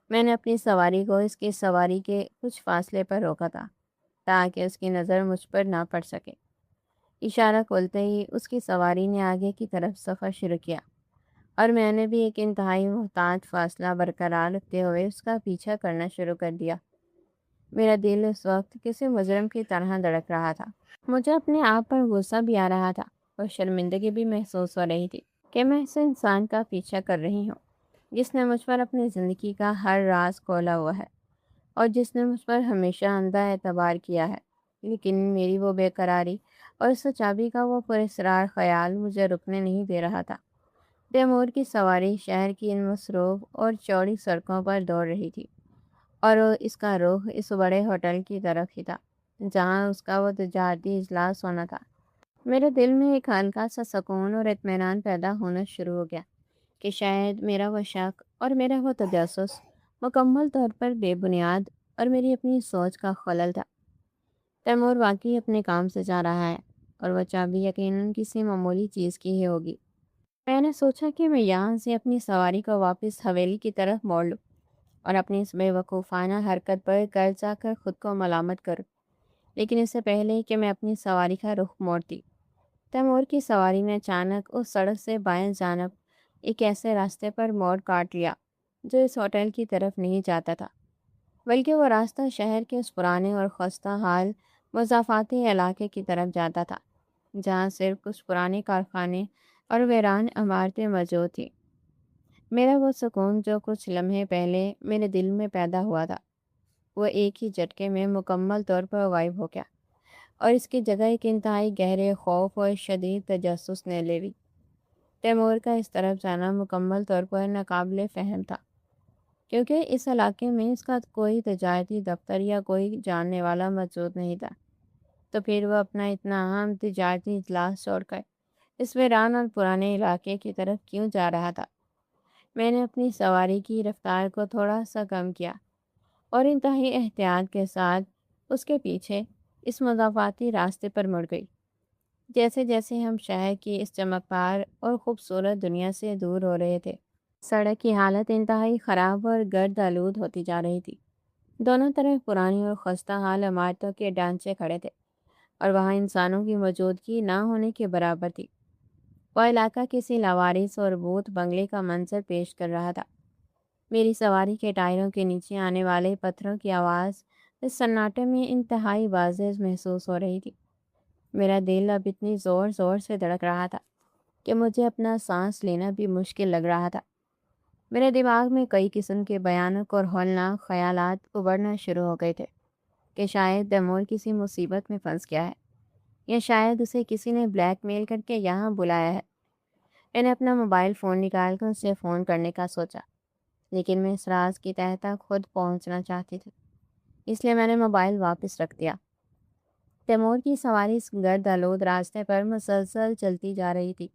A: میں نے اپنی سواری کو اس کی سواری کے کچھ فاصلے پر روکا تھا تاکہ اس کی نظر مجھ پر نہ پڑ سکے۔ اشارہ کھولتے ہی اس کی سواری نے آگے کی طرف سفر شروع کیا اور میں نے بھی ایک انتہائی محتاط فاصلہ برقرار رکھتے ہوئے اس کا پیچھا کرنا شروع کر دیا۔ میرا دل اس وقت کسی مجرم کی طرح دھڑک رہا تھا۔ مجھے اپنے آپ پر غصہ بھی آ رہا تھا اور شرمندگی بھی محسوس ہو رہی تھی کہ میں اس انسان کا پیچھا کر رہی ہوں جس نے مجھ پر اپنی زندگی کا ہر راز کھولا ہوا ہے اور جس نے مجھ پر ہمیشہ اندھا اعتبار کیا ہے۔ لیکن میری وہ بے قراری اور اس چابی کا وہ پراسرار خیال مجھے رکنے نہیں دے رہا تھا۔ تیمور کی سواری شہر کی ان مصروف اور چوڑی سڑکوں پر دوڑ رہی تھی اور اس کا رخ اس بڑے ہوٹل کی طرف ہی تھا جہاں اس کا وہ تجارتی اجلاس ہونا تھا۔ میرے دل میں ایک ہلکا سا سکون اور اطمینان پیدا ہونا شروع ہو گیا کہ شاید میرا وہ شک اور میرا وہ تجسس مکمل طور پر بے بنیاد اور میری اپنی سوچ کا خلل تھا۔ تیمور واقعی اپنے کام سے جا رہا ہے اور وہ چابی یقیناً کسی معمولی چیز کی ہی ہوگی۔ میں نے سوچا کہ میں یہاں سے اپنی سواری کو واپس حویلی کی طرف موڑ لوں اور اپنی اس بے وقوفانہ حرکت پر گھر جا کر خود کو ملامت کروں۔ لیکن اس سے پہلے کہ میں اپنی سواری کا رخ موڑتی، تیمور کی سواری نے اچانک اس سڑک سے بائیں جانب ایک ایسے راستے پر موڑ کاٹ لیا جو اس ہوٹل کی طرف نہیں جاتا تھا، بلکہ وہ راستہ شہر کے اس پرانے اور خستہ حال مضافاتی علاقے کی طرف جاتا تھا، جہاں صرف کچھ پرانے کارخانے اور ویران عمارتیں موجود تھیں۔ میرا وہ سکون جو کچھ لمحے پہلے میرے دل میں پیدا ہوا تھا، وہ ایک ہی جھٹکے میں مکمل طور پر غائب ہو گیا، اور اس کی جگہ ایک انتہائی گہرے خوف اور شدید تجسس نے لے لی۔ تیمور کا اس طرف جانا مکمل طور پر ناقابل فہم تھا، کیونکہ اس علاقے میں اس کا کوئی تجارتی دفتر یا کوئی جاننے والا موجود نہیں تھا۔ تو پھر وہ اپنا اتنا اہم تجارتی اجلاس چھوڑ کر اس ویران اور پرانے علاقے کی طرف کیوں جا رہا تھا؟ میں نے اپنی سواری کی رفتار کو تھوڑا سا کم کیا اور انتہائی احتیاط کے ساتھ اس کے پیچھے اس مضافاتی راستے پر مڑ گئی۔ جیسے جیسے ہم شہر کی اس چمکدار اور خوبصورت دنیا سے دور ہو رہے تھے، سڑک کی حالت انتہائی خراب اور گرد آلود ہوتی جا رہی تھی۔ دونوں طرف پرانی اور خستہ حال عمارتوں کے ڈھانچے کھڑے تھے، اور وہاں انسانوں کی موجودگی نہ ہونے کے برابر تھی۔ وہ علاقہ کسی لاوارث اور بھوت بنگلے کا منظر پیش کر رہا تھا۔ میری سواری کے ٹائروں کے نیچے آنے والے پتھروں کی آواز اس سناٹے میں انتہائی واضح محسوس ہو رہی تھی۔ میرا دل اب اتنی زور زور سے دھڑک رہا تھا کہ مجھے اپنا سانس لینا بھی مشکل لگ رہا تھا۔ میرے دماغ میں کئی قسم کے بھیانک اور ہولناک خیالات ابھرنا شروع ہو گئے تھے کہ شاید تیمور کسی مصیبت میں پھنس گیا ہے، یا شاید اسے کسی نے بلیک میل کر کے یہاں بلایا ہے۔ میں نے اپنا موبائل فون نکال کر اسے فون کرنے کا سوچا، لیکن میں اس راز کی تہہ تک خود پہنچنا چاہتی تھی، اس لیے میں نے موبائل واپس رکھ دیا۔ تیمور کی سواری اس گرد آلود راستے پر مسلسل چلتی جا رہی تھی،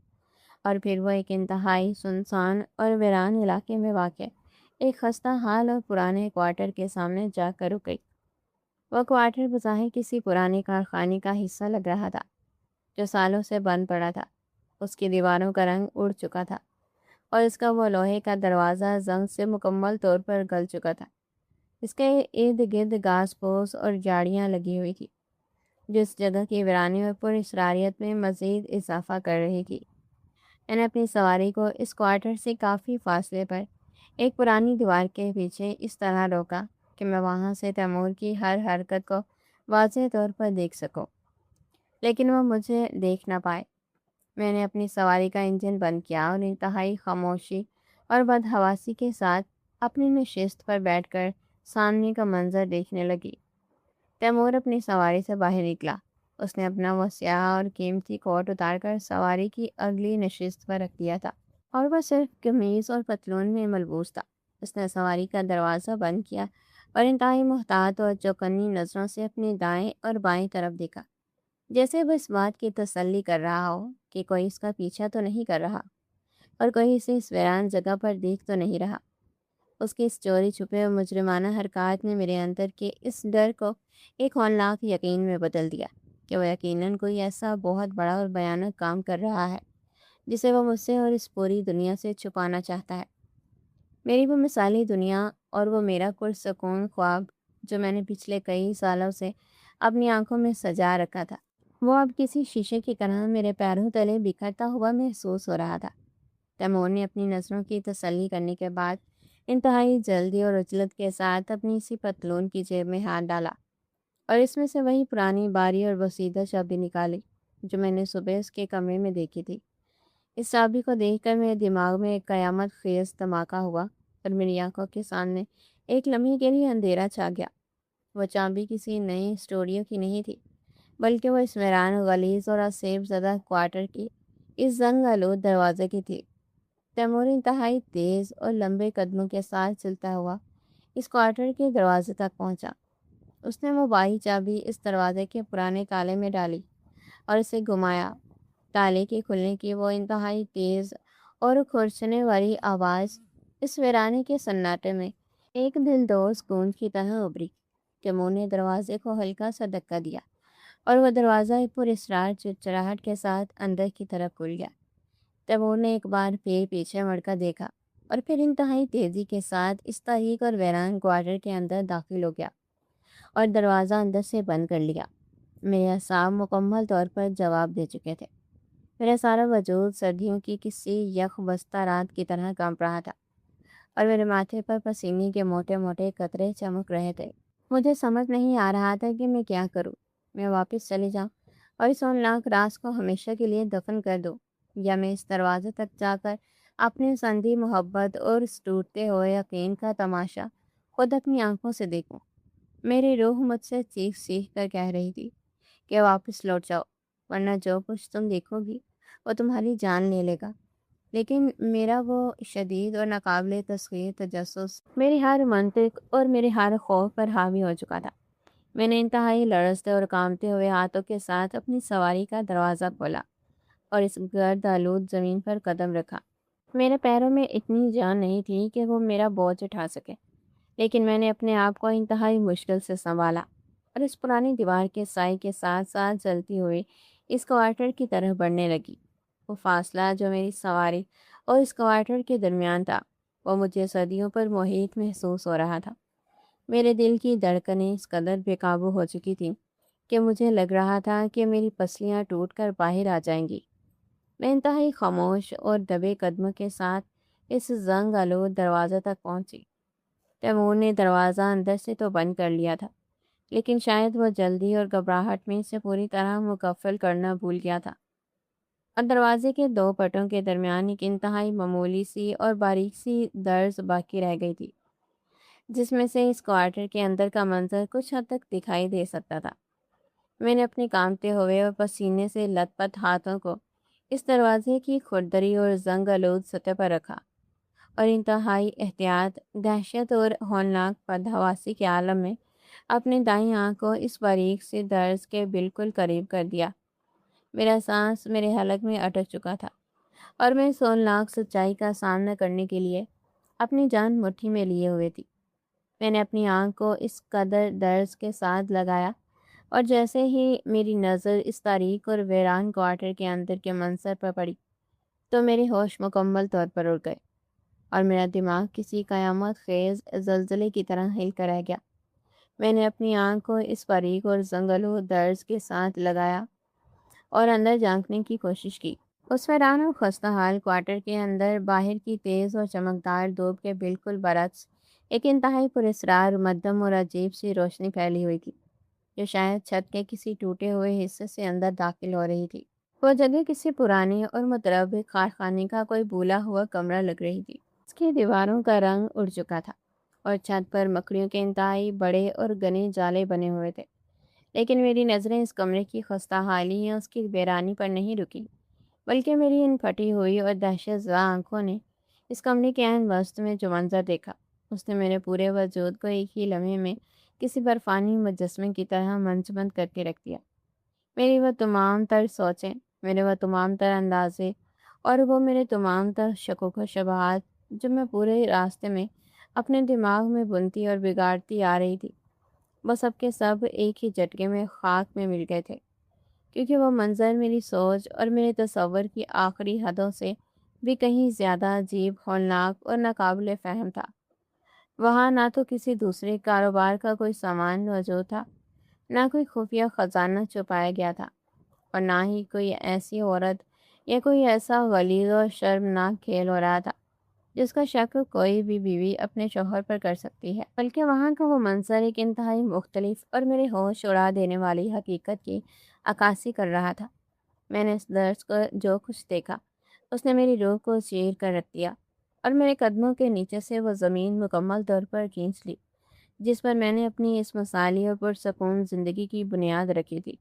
A: اور پھر وہ ایک انتہائی سنسان اور ویران علاقے میں واقع ایک خستہ حال اور پرانے کوارٹر کے سامنے جا کر رک گئی۔ وہ کوارٹر بظاہر کسی پرانے کارخانے کا حصہ لگ رہا تھا جو سالوں سے بند پڑا تھا۔ اس کی دیواروں کا رنگ اڑ چکا تھا، اور اس کا وہ لوہے کا دروازہ زنگ سے مکمل طور پر گل چکا تھا۔ اس کے ارد گرد گھاس پھوس اور جھاڑیاں لگی ہوئی تھی، جو اس جگہ کی ویرانی اور پر اسراریت میں مزید اضافہ کر رہی تھی۔ میں نے اپنی سواری کو اس کوارٹر سے کافی فاصلے پر ایک پرانی دیوار کے پیچھے اس طرح روکا کہ میں وہاں سے تیمور کی ہر حرکت کو واضح طور پر دیکھ سکوں، لیکن وہ مجھے دیکھ نہ پائے۔ میں نے اپنی سواری کا انجن بند کیا اور انتہائی خاموشی اور بدحواسی کے ساتھ اپنی نشست پر بیٹھ کر سامنے کا منظر دیکھنے لگی۔ تیمور اپنی سواری سے باہر نکلا۔ اس نے اپنا وہ سیاہ اور قیمتی کوٹ اتار کر سواری کی اگلی نشست پر رکھ دیا تھا، اور وہ صرف قمیض اور پتلون میں ملبوس تھا۔ اس نے سواری کا دروازہ بند کیا اور انتہائی محتاط اور چوکنی نظروں سے اپنی دائیں اور بائیں طرف دیکھا، جیسے وہ اس بات کی تسلی کر رہا ہو کہ کوئی اس کا پیچھا تو نہیں کر رہا، اور کوئی اسے اس ویران جگہ پر دیکھ تو نہیں رہا۔ اس کی اس چوری چھپے اور مجرمانہ حرکات نے میرے اندر کے اس ڈر کو ایک ہولناک یقین میں بدل دیا کہ وہ یقیناً کوئی ایسا بہت بڑا اور بھیانک کام کر رہا ہے جسے وہ مجھ سے اور اس پوری دنیا سے چھپانا چاہتا ہے۔ میری وہ مثالی دنیا اور وہ میرا پرسکون خواب جو میں نے پچھلے کئی سالوں سے اپنی آنکھوں میں سجا رکھا تھا، وہ اب کسی شیشے کی طرح میرے پیروں تلے بکھرتا ہوا محسوس ہو رہا تھا۔ تیمور نے اپنی نظروں کی تسلی کرنے کے بعد انتہائی جلدی اور عجلت کے ساتھ اپنی اسی پتلون کی جیب میں ہاتھ ڈالا اور اس میں سے وہی پرانی باری اور بسیدہ چابی نکالی جو میں نے صبح اس کے کمرے میں دیکھی تھی۔ اس چابی کو دیکھ کر میرے دماغ میں ایک قیامت خیز دھماکہ ہوا اور میری آنکھوں کے سامنے ایک لمحے کے لیے اندھیرا چھا گیا۔ وہ چابی کسی نئے اسٹوڈیو کی نہیں تھی، بلکہ وہ اس ویران غلیظ اور آسیب زدہ کوارٹر کی اس زنگ آلود دروازے کی تھی۔ تیمور انتہائی تیز اور لمبے قدموں کے ساتھ چلتا ہوا اس کوارٹر کے دروازے تک پہنچا۔ اس نے وہ بائی چابی اس دروازے کے پرانے تالے میں ڈالی اور اسے گھمایا۔ تالے کے کھلنے کی وہ انتہائی تیز اور کھرچنے والی آواز اس ویرانے کے سناٹے میں ایک دلدوز گونج کی طرح ابھری۔ تیمور نے دروازے کو ہلکا سا دھکا دیا اور وہ دروازہ پر اسرار چرچراہٹ کے ساتھ اندر کی طرف کھل گیا۔ تیمور نے ایک بار پھر پیچھے مڑ کر دیکھا اور پھر انتہائی تیزی کے ساتھ اس تاریک اور ویران کوارٹر کے اندر داخل ہو گیا اور دروازہ اندر سے بند کر لیا۔ میرے اعصاب مکمل طور پر جواب دے چکے تھے۔ میرا سارا وجود سردیوں کی کسی یخ بستہ رات کی طرح کانپ رہا تھا اور میرے ماتھے پر پسینے کے موٹے موٹے قطرے چمک رہے تھے۔ مجھے سمجھ نہیں آ رہا تھا کہ میں کیا کروں۔ میں واپس چلی جاؤں اور اس ہولناک راز کو ہمیشہ کے لیے دفن کر دوں، یا میں اس دروازے تک جا کر اپنے سندھی محبت اور اس ٹوٹتے ہوئے یقین کا تماشا خود اپنی آنکھوں سے دیکھوں۔ میری روح مجھ سے چیخ چیخ کر کہہ رہی تھی کہ واپس لوٹ جاؤ، ورنہ جو کچھ تم دیکھو گی وہ تمہاری جان لے لے گا۔ لیکن میرا وہ شدید اور ناقابل تسخیر تجسس میری ہر منطق اور میرے ہر خوف پر حاوی ہو چکا تھا۔ میں نے انتہائی لرزتے اور کانپتے ہوئے ہاتھوں کے ساتھ اپنی سواری کا دروازہ کھولا اور اس گرد آلود زمین پر قدم رکھا۔ میرے پیروں میں اتنی جان نہیں تھی کہ وہ میرا بوجھ اٹھا سکے، لیکن میں نے اپنے آپ کو انتہائی مشکل سے سنبھالا اور اس پرانی دیوار کے سائے کے ساتھ ساتھ چلتی ہوئی اس کوارٹر کی طرف بڑھنے لگی۔ وہ فاصلہ جو میری سواری اور اس کوارٹر کے درمیان تھا، وہ مجھے صدیوں پر محیط محسوس ہو رہا تھا۔ میرے دل کی دھڑکنیں اس قدر بے قابو ہو چکی تھیں کہ مجھے لگ رہا تھا کہ میری پسلیاں ٹوٹ کر باہر آ جائیں گی۔ میں انتہائی خاموش اور دبے قدموں کے ساتھ اس زنگ آلود دروازے تک پہنچی۔ تیمور نے دروازہ اندر سے تو بند کر لیا تھا، لیکن شاید وہ جلدی اور گھبراہٹ میں اسے پوری طرح مقفل کرنا بھول گیا تھا، اور دروازے کے دو پٹوں کے درمیان ایک انتہائی معمولی سی اور باریک سی درز باقی رہ گئی تھی، جس میں سے اس کوارٹر کے اندر کا منظر کچھ حد تک دکھائی دے سکتا تھا۔ میں نے اپنے کانپتے ہوئے اور پسینے سے لت پت ہاتھوں کو اس دروازے کی کھردری اور زنگ آلود سطح پر رکھا اور انتہائی احتیاط، دہشت اور ہولناک بدحواسی کے عالم میں اپنی دائیں آنکھ کو اس باریک سی درز کے بالکل قریب کر دیا۔ میرا سانس میرے حلق میں اٹک چکا تھا اور میں اس ہولناک سچائی کا سامنا کرنے کے لیے اپنی جان مٹھی میں لیے ہوئے تھی۔ میں نے اپنی آنکھ کو اس قدر درز کے ساتھ لگایا اور جیسے ہی میری نظر اس تاریک اور ویران کوارٹر کے اندر کے منظر پر پڑی تو میرے ہوش مکمل طور پر اڑ گئے اور میرا دماغ کسی قیامت خیز زلزلے کی طرح ہل کر رہ گیا۔ میں نے اپنی آنکھ کو اس باریک اور زنگلو درز کے ساتھ لگایا اور اندر جھانکنے کی کوشش کی۔ اس ویران اور خستہ حال کوارٹر کے اندر باہر کی تیز اور چمکدار دھوپ کے بالکل برعکس ایک انتہائی پراسرار، مدھم اور عجیب سی روشنی پھیلی ہوئی تھی، جو شاید چھت کے کسی ٹوٹے ہوئے حصے سے اندر داخل ہو رہی تھی۔ وہ جگہ کسی پرانے اور متربع کارخانے کا کوئی بھولا ہوا کمرہ لگ رہی تھی۔ اس کی دیواروں کا رنگ اڑ چکا تھا اور چھت پر مکڑیوں کے انتہائی بڑے اور گھنے جالے بنے ہوئے تھے، لیکن میری نظریں اس کمرے کی خستہ حالی یا اس کی ویرانی پر نہیں رکی، بلکہ میری ان پھٹی ہوئی اور دہشت زدہ آنکھوں نے اس کمرے کے عین وسط میں جو منظر دیکھا، اس نے میرے پورے وجود کو ایک ہی لمحے میں کسی برفانی مجسمے کی طرح منجمد کر کے رکھ دیا۔ میری وہ تمام تر سوچیں، میرے وہ تمام تر اندازے اور وہ میرے تمام تر شکوک و شبہات جو میں پورے راستے میں اپنے دماغ میں بنتی اور بگاڑتی آ رہی تھی، وہ سب کے سب ایک ہی جھٹکے میں خاک میں مل گئے تھے، کیونکہ وہ منظر میری سوچ اور میرے تصور کی آخری حدوں سے بھی کہیں زیادہ عجیب، ہولناک اور ناقابل فہم تھا۔ وہاں نہ تو کسی دوسرے کاروبار کا کوئی سامان موجود تھا، نہ کوئی خفیہ خزانہ چھپایا گیا تھا، اور نہ ہی کوئی ایسی عورت یا کوئی ایسا غلیظ اور شرمناک کھیل ہو رہا تھا جس کا شک کوئی بھی بیوی اپنے شوہر پر کر سکتی ہے، بلکہ وہاں کا وہ منظر ایک انتہائی مختلف اور میرے ہوش اڑا دینے والی حقیقت کی عکاسی کر رہا تھا۔ میں نے اس درس کو جو کچھ دیکھا، اس نے میری روح کو چیر کر رکھ دیا اور میرے قدموں کے نیچے سے وہ زمین مکمل طور پر کھینچ لی جس پر میں نے اپنی اس مثالی اور پرسکون زندگی کی بنیاد رکھی تھی۔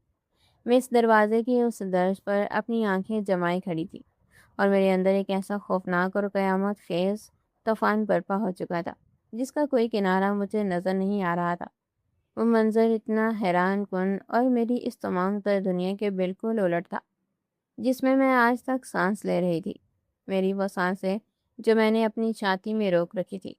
A: میں اس دروازے کی اس درز پر اپنی آنکھیں جمائے کھڑی تھی اور میرے اندر ایک ایسا خوفناک اور قیامت خیز طوفان برپا ہو چکا تھا جس کا کوئی کنارہ مجھے نظر نہیں آ رہا تھا۔ وہ منظر اتنا حیران کن اور میری اس تمام تر دنیا کے بالکل الٹ تھا جس میں آج تک سانس لے رہی تھی۔ میری وہ سانسیں جو میں نے اپنی چھاتی میں روک رکھی تھی،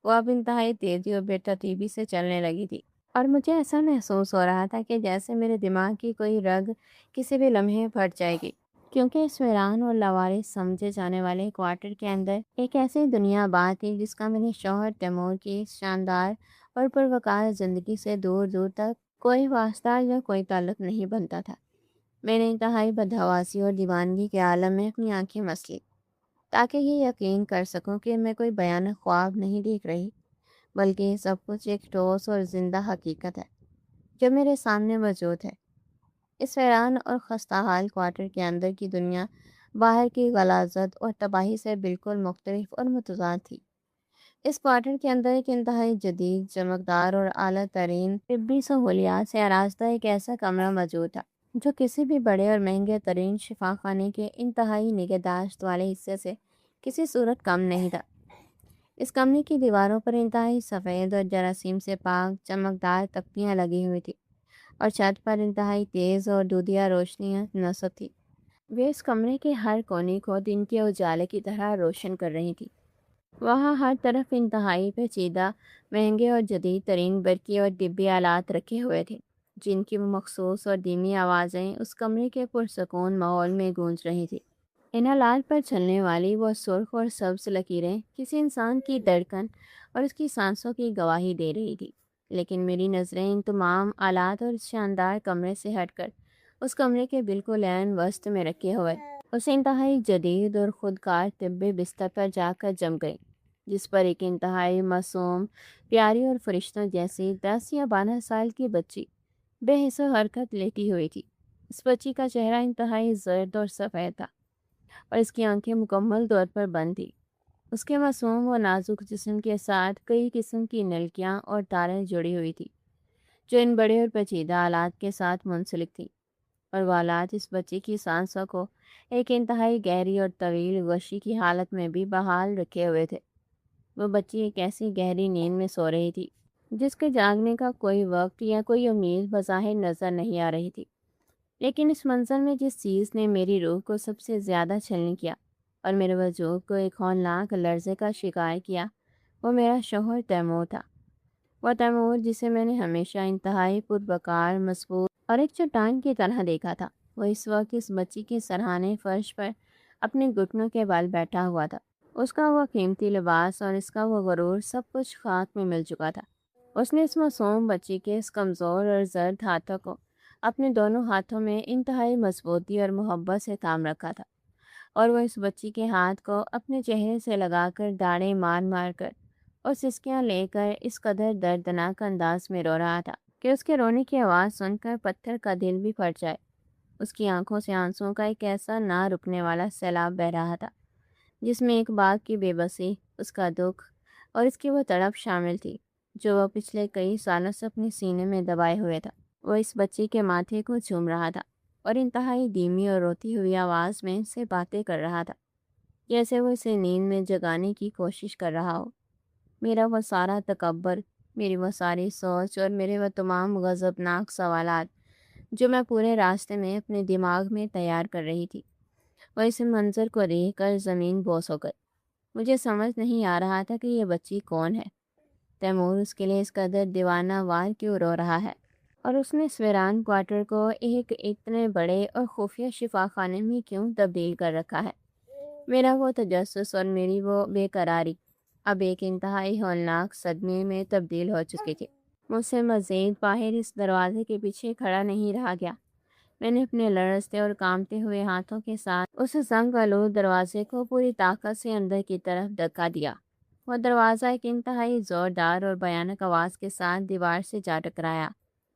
A: وہ اب انتہائی تیزی اور بے ترتیبی سے چلنے لگی تھی، اور مجھے ایسا محسوس ہو رہا تھا کہ جیسے میرے دماغ کی کوئی رگ کسی بھی لمحے پھٹ جائے گی، کیونکہ اس ویران اور لاوارث سمجھے جانے والے کوارٹر کے اندر ایک ایسی دنیا بات تھی جس کا میرے شوہر تیمور کی اس شاندار اور پروقار زندگی سے دور دور تک کوئی واسطہ یا کوئی تعلق نہیں بنتا تھا۔ میں نے انتہائی بدحواسی اور دیوانگی کے عالم میں اپنی آنکھیں مس لی تاکہ یہ یقین کر سکوں کہ میں کوئی بیانہ خواب نہیں دیکھ رہی، بلکہ یہ سب کچھ ایک ٹھوس اور زندہ حقیقت ہے جو میرے سامنے موجود ہے۔ اس ویران اور خستہ حال کوارٹر کے اندر کی دنیا باہر کی غلاظت اور تباہی سے بالکل مختلف اور متضاد تھی۔ اس کوارٹر کے اندر ایک انتہائی جدید، چمکدار اور اعلیٰ ترین طبی سہولیات سے آراستہ ایک ایسا کمرہ موجود تھا جو کسی بھی بڑے اور مہنگے ترین شفا خانے کے انتہائی نگہداشت والے حصے سے کسی صورت کم نہیں تھا۔ اس کمرے کی دیواروں پر انتہائی سفید اور جراثیم سے پاک چمکدار تختیاں لگی ہوئی تھیں اور چھت پر انتہائی تیز اور دودھیا روشنیاں نصب تھی۔ وہ اس کمرے کے ہر کونے کو دن کے اجالے کی طرح روشن کر رہی تھی۔ وہاں ہر طرف انتہائی پیچیدہ، مہنگے اور جدید ترین برقی اور طبی آلات رکھے ہوئے تھے جن کی مخصوص اور دھیمی آوازیں اس کمرے کے پرسکون ماحول میں گونج رہی تھی۔ ان آلات پر چلنے والی وہ سرخ اور سبز لکیریں کسی انسان کی دھڑکن اور اس کی سانسوں کی گواہی دے رہی تھی، لیکن میری نظریں ان تمام آلات اور اس شاندار کمرے سے ہٹ کر اس کمرے کے بالکل عین وسط میں رکھے ہوئے اس انتہائی جدید اور خودکار طبی بستر پر جا کر جم گئی، جس پر ایک انتہائی معصوم، پیاری اور فرشتوں جیسی 10 یا 12 سال کی بچی بے حس و حرکت لیٹی ہوئی تھی۔ اس بچی کا چہرہ انتہائی زرد اور سفید تھا اور اس کی آنکھیں مکمل طور پر بند تھیں۔ اس کے معصوم و نازک جسم کے ساتھ کئی قسم کی نلکیاں اور تاریں جڑی ہوئی تھیں جو ان بڑے اور پیچیدہ آلات کے ساتھ منسلک تھیں، اور وہ آلات اس بچی کی سانسوں کو ایک انتہائی گہری اور طویل غشی کی حالت میں بھی بحال رکھے ہوئے تھے۔ وہ بچی ایک ایسی گہری نیند میں سو رہی تھی جس کے جاگنے کا کوئی وقت یا کوئی امید بظاہر نظر نہیں آ رہی تھی، لیکن اس منظر میں جس چیز نے میری روح کو سب سے زیادہ چھلنی کیا اور میرے وجود کو ایک ہولناک لرزے کا شکار کیا، وہ میرا شوہر تیمور تھا۔ وہ تیمور جسے میں نے ہمیشہ انتہائی پربکار، مضبوط اور ایک چٹان کی طرح دیکھا تھا، وہ اس وقت اس بچی کے سرہانے فرش پر اپنے گھٹنوں کے بل بیٹھا ہوا تھا۔ اس کا وہ قیمتی لباس اور اس کا وہ غرور سب کچھ خاک میں مل چکا تھا۔ اس نے اس معصوم بچی کے اس کمزور اور زرد ہاتھوں کو اپنے دونوں ہاتھوں میں انتہائی مضبوطی اور محبت سے تھام رکھا تھا، اور وہ اس بچی کے ہاتھ کو اپنے چہرے سے لگا کر داڑیں مار مار کر اور سسکیاں لے کر اس قدر دردناک انداز میں رو رہا تھا کہ اس کے رونے کی آواز سن کر پتھر کا دل بھی پھٹ جائے۔ اس کی آنکھوں سے آنسوؤں کا ایک ایسا نہ رکنے والا سیلاب بہہ رہا تھا جس میں ایک باپ کی بے بسی، اس کا دکھ اور اس کی وہ تڑپ شامل تھی جو وہ پچھلے کئی سالوں سے اپنے سینے میں دبائے ہوئے تھا۔ وہ اس بچی کے ماتھے کو چوم رہا تھا اور انتہائی دھیمی اور روتی ہوئی آواز میں سے باتیں کر رہا تھا، جیسے وہ اسے نیند میں جگانے کی کوشش کر رہا ہو۔ میرا وہ سارا تکبر، میری وہ ساری سوچ اور میرے وہ تمام غضبناک سوالات جو میں پورے راستے میں اپنے دماغ میں تیار کر رہی تھی، وہ اس منظر کو دیکھ کر زمین بوس ہو گئی۔ مجھے سمجھ نہیں آ رہا تھا کہ یہ بچی کون ہے، تیمور اس کے لیے اس قدر دیوانہ وار کیوں رو رہا ہے، اور اس نے اس ویران کوارٹر کو ایک اتنے بڑے اور خفیہ شفا خانے میں کیوں تبدیل کر رکھا ہے۔ میرا وہ تجسس اور میری وہ بے قراری اب ایک انتہائی ہولناک صدمے میں تبدیل ہو چکی تھی۔ مجھ سے مزید باہر اس دروازے کے پیچھے کھڑا نہیں رہا گیا۔ میں نے اپنے لرزتے اور کانپتے ہوئے ہاتھوں کے ساتھ اس زنگ آلود دروازے کو پوری طاقت سے اندر کی طرف دھکا دیا۔ وہ دروازہ ایک انتہائی زوردار اور بھیانک آواز کے ساتھ دیوار سے جا ٹکرایا،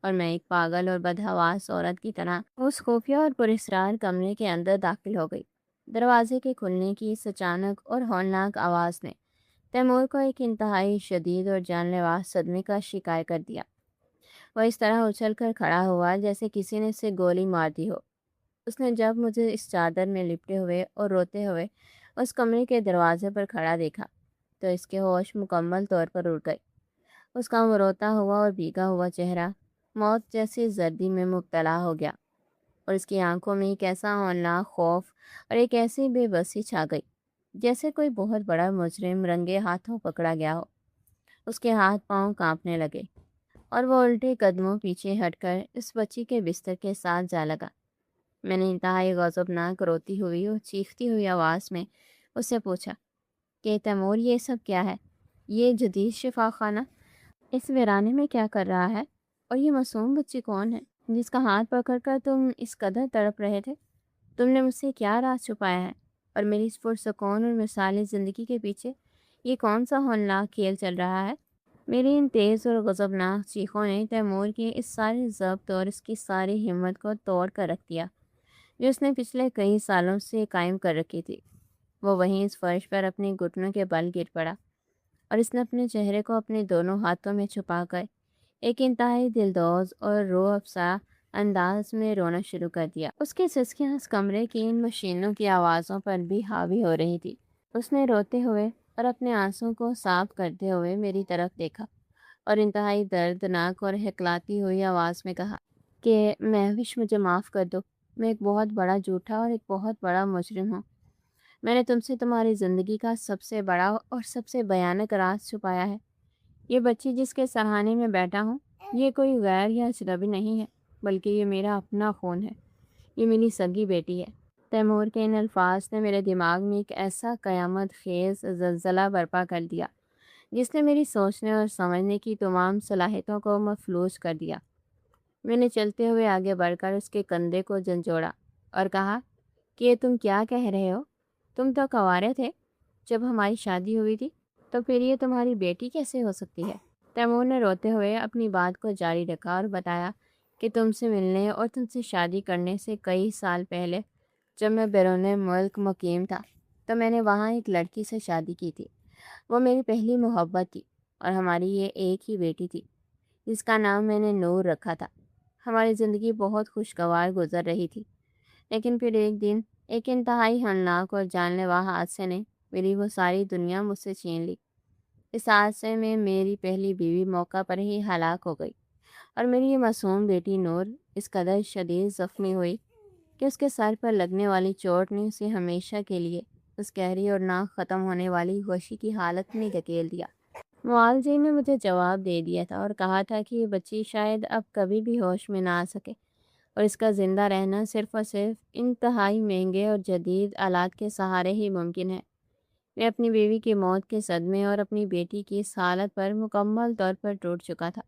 A: اور میں ایک پاگل اور بدحواس عورت کی طرح اس خفیہ اور پراسرار کمرے کے اندر داخل ہو گئی۔ دروازے کے کھلنے کی اس اچانک اور ہولناک آواز نے تیمور کو ایک انتہائی شدید اور جان لیوا صدمے کا شکار کر دیا۔ وہ اس طرح اچھل کر کھڑا ہوا جیسے کسی نے اسے گولی مار دی ہو۔ اس نے جب مجھے اس چادر میں لپٹے ہوئے اور روتے ہوئے اس کمرے کے دروازے پر کھڑا دیکھا تو اس کے ہوش مکمل طور پر اڑ گئے۔ اس کا وہ روتا ہوا اور بھیگا ہوا چہرہ موت جیسی زردی میں مبتلا ہو گیا، اور اس کی آنکھوں میں ایک ایسا ہولناک خوف اور ایک ایسی بے بسی چھا گئی جیسے کوئی بہت بڑا مجرم رنگے ہاتھوں پکڑا گیا ہو۔ اس کے ہاتھ پاؤں کانپنے لگے اور وہ الٹے قدموں پیچھے ہٹ کر اس بچی کے بستر کے ساتھ جا لگا۔ میں نے انتہائی غضبناک روتی ہوئی اور چیختی ہوئی آواز میں اس سے پوچھا کہ تیمور، یہ سب کیا ہے؟ یہ جدید شفا خانہ اس ویرانے میں کیا کر رہا ہے؟ اور یہ معصوم بچی کون ہے جس کا ہاتھ پکڑ کر تم اس قدر تڑپ رہے تھے؟ تم نے مجھ سے کیا راز چھپایا ہے؟ اور میری اس پرسکون اور مثالی زندگی کے پیچھے یہ کون سا ہولناک کھیل چل رہا ہے؟ میری ان تیز اور غضبناک چیخوں نے تیمور کی اس سارے ضبط اور اس کی ساری ہمت کو توڑ کر رکھ دیا جو اس نے پچھلے کئی سالوں سے قائم کر رکھی تھی۔ وہ وہیں اس فرش پر اپنے گھٹنوں کے بل گر پڑا اور اس نے اپنے چہرے کو اپنے دونوں ہاتھوں میں چھپا کر ایک انتہائی دلدوز اور روح افزا انداز میں رونا شروع کر دیا۔ اس کی سسکیاں اس کمرے کی ان مشینوں کی آوازوں پر بھی حاوی ہو رہی تھی۔ اس نے روتے ہوئے اور اپنے آنسوں کو صاف کرتے ہوئے میری طرف دیکھا اور انتہائی دردناک اور ہکلاتی ہوئی آواز میں کہا کہ مہوش مجھے معاف کر دو، میں ایک بہت بڑا جھوٹا اور ایک بہت بڑا مجرم ہوں۔ میں نے تم سے تمہاری زندگی کا سب سے بڑا اور سب سے بھیانک راز چھپایا ہے۔ یہ بچی جس کے سرہانے میں بیٹھا ہوں یہ کوئی غیر یا اجنبی نہیں ہے بلکہ یہ میرا اپنا خون ہے، یہ میری سگی بیٹی ہے۔ تیمور کے ان الفاظ نے میرے دماغ میں ایک ایسا قیامت خیز زلزلہ برپا کر دیا جس نے میری سوچنے اور سمجھنے کی تمام صلاحیتوں کو مفلوج کر دیا۔ میں نے چلتے ہوئے آگے بڑھ کر اس کے کندھے کو جھنجھوڑا اور کہا کہ یہ تم کیا کہہ رہے ہو؟ تم تو کنوارے تھے جب ہماری شادی ہوئی تھی، تو پھر یہ تمہاری بیٹی کیسے ہو سکتی ہے؟ تیمور نے روتے ہوئے اپنی بات کو جاری رکھا اور بتایا کہ تم سے ملنے اور تم سے شادی کرنے سے کئی سال پہلے جب میں بیرون ملک مقیم تھا تو میں نے وہاں ایک لڑکی سے شادی کی تھی۔ وہ میری پہلی محبت تھی اور ہماری یہ ایک ہی بیٹی تھی جس کا نام میں نے نور رکھا تھا۔ ہماری زندگی بہت خوشگوار گزر رہی تھی، لیکن پھر ایک دن ایک انتہائی ہولناک اور جان لیوا حادثے نے میری وہ ساری دنیا مجھ سے چھین لی۔ اس حادثے میں میری پہلی بیوی موقع پر ہی ہلاک ہو گئی اور میری یہ معصوم بیٹی نور اس قدر شدید زخمی ہوئی کہ اس کے سر پر لگنے والی چوٹ نے اسے ہمیشہ کے لیے اس گہری اور نہ ختم ہونے والی غشی کی حالت میں دھکیل دیا۔ معالجین نے مجھے جواب دے دیا تھا اور کہا تھا کہ یہ بچی شاید اب کبھی بھی ہوش میں نہ آ سکے اور اس کا زندہ رہنا صرف اور صرف انتہائی مہنگے اور جدید آلات کے سہارے ہی ممکن ہے۔ میں اپنی بیوی کی موت کے صدمے اور اپنی بیٹی کی اس حالت پر مکمل طور پر ٹوٹ چکا تھا۔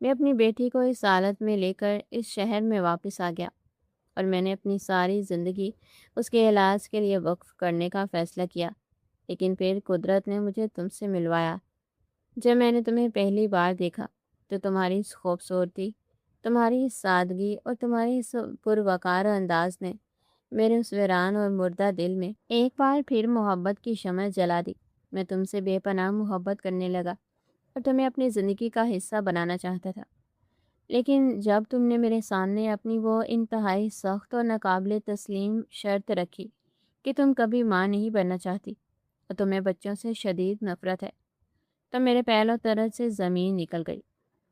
A: میں اپنی بیٹی کو اس حالت میں لے کر اس شہر میں واپس آ گیا اور میں نے اپنی ساری زندگی اس کے علاج کے لیے وقف کرنے کا فیصلہ کیا۔ لیکن پھر قدرت نے مجھے تم سے ملوایا۔ جب میں نے تمہیں پہلی بار دیکھا تو تمہاری اس خوبصورتی، تمہاری اس سادگی اور تمہاری اس پروقار انداز نے میرے اس ویران اور مردہ دل میں ایک بار پھر محبت کی شمع جلا دی۔ میں تم سے بے پناہ محبت کرنے لگا اور تمہیں اپنی زندگی کا حصہ بنانا چاہتا تھا۔ لیکن جب تم نے میرے سامنے اپنی وہ انتہائی سخت اور ناقابل تسلیم شرط رکھی کہ تم کبھی ماں نہیں بننا چاہتی اور تمہیں بچوں سے شدید نفرت ہے، تو میرے پہلو طرف سے زمین نکل گئی۔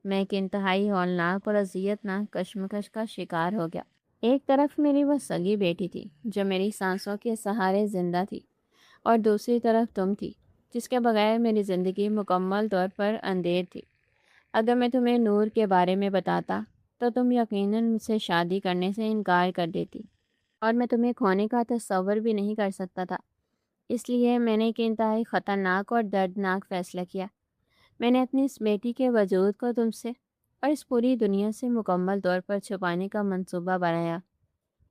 A: میں ایک انتہائی ہولناک اور اذیت ناک کشمکش کا شکار ہو گیا۔ ایک طرف میری وہ سگی بیٹی تھی جو میری سانسوں کے سہارے زندہ تھی اور دوسری طرف تم تھی جس کے بغیر میری زندگی مکمل طور پر اندھیر تھی۔ اگر میں تمہیں نور کے بارے میں بتاتا تو تم یقیناً مجھ سے شادی کرنے سے انکار کر دیتی اور میں تمہیں کھونے کا تصور بھی نہیں کر سکتا تھا۔ اس لیے میں نے ایک انتہائی خطرناک اور دردناک فیصلہ کیا۔ میں نے اپنی اس بیٹی کے وجود کو تم سے اور اس پوری دنیا سے مکمل طور پر چھپانے کا منصوبہ بنایا۔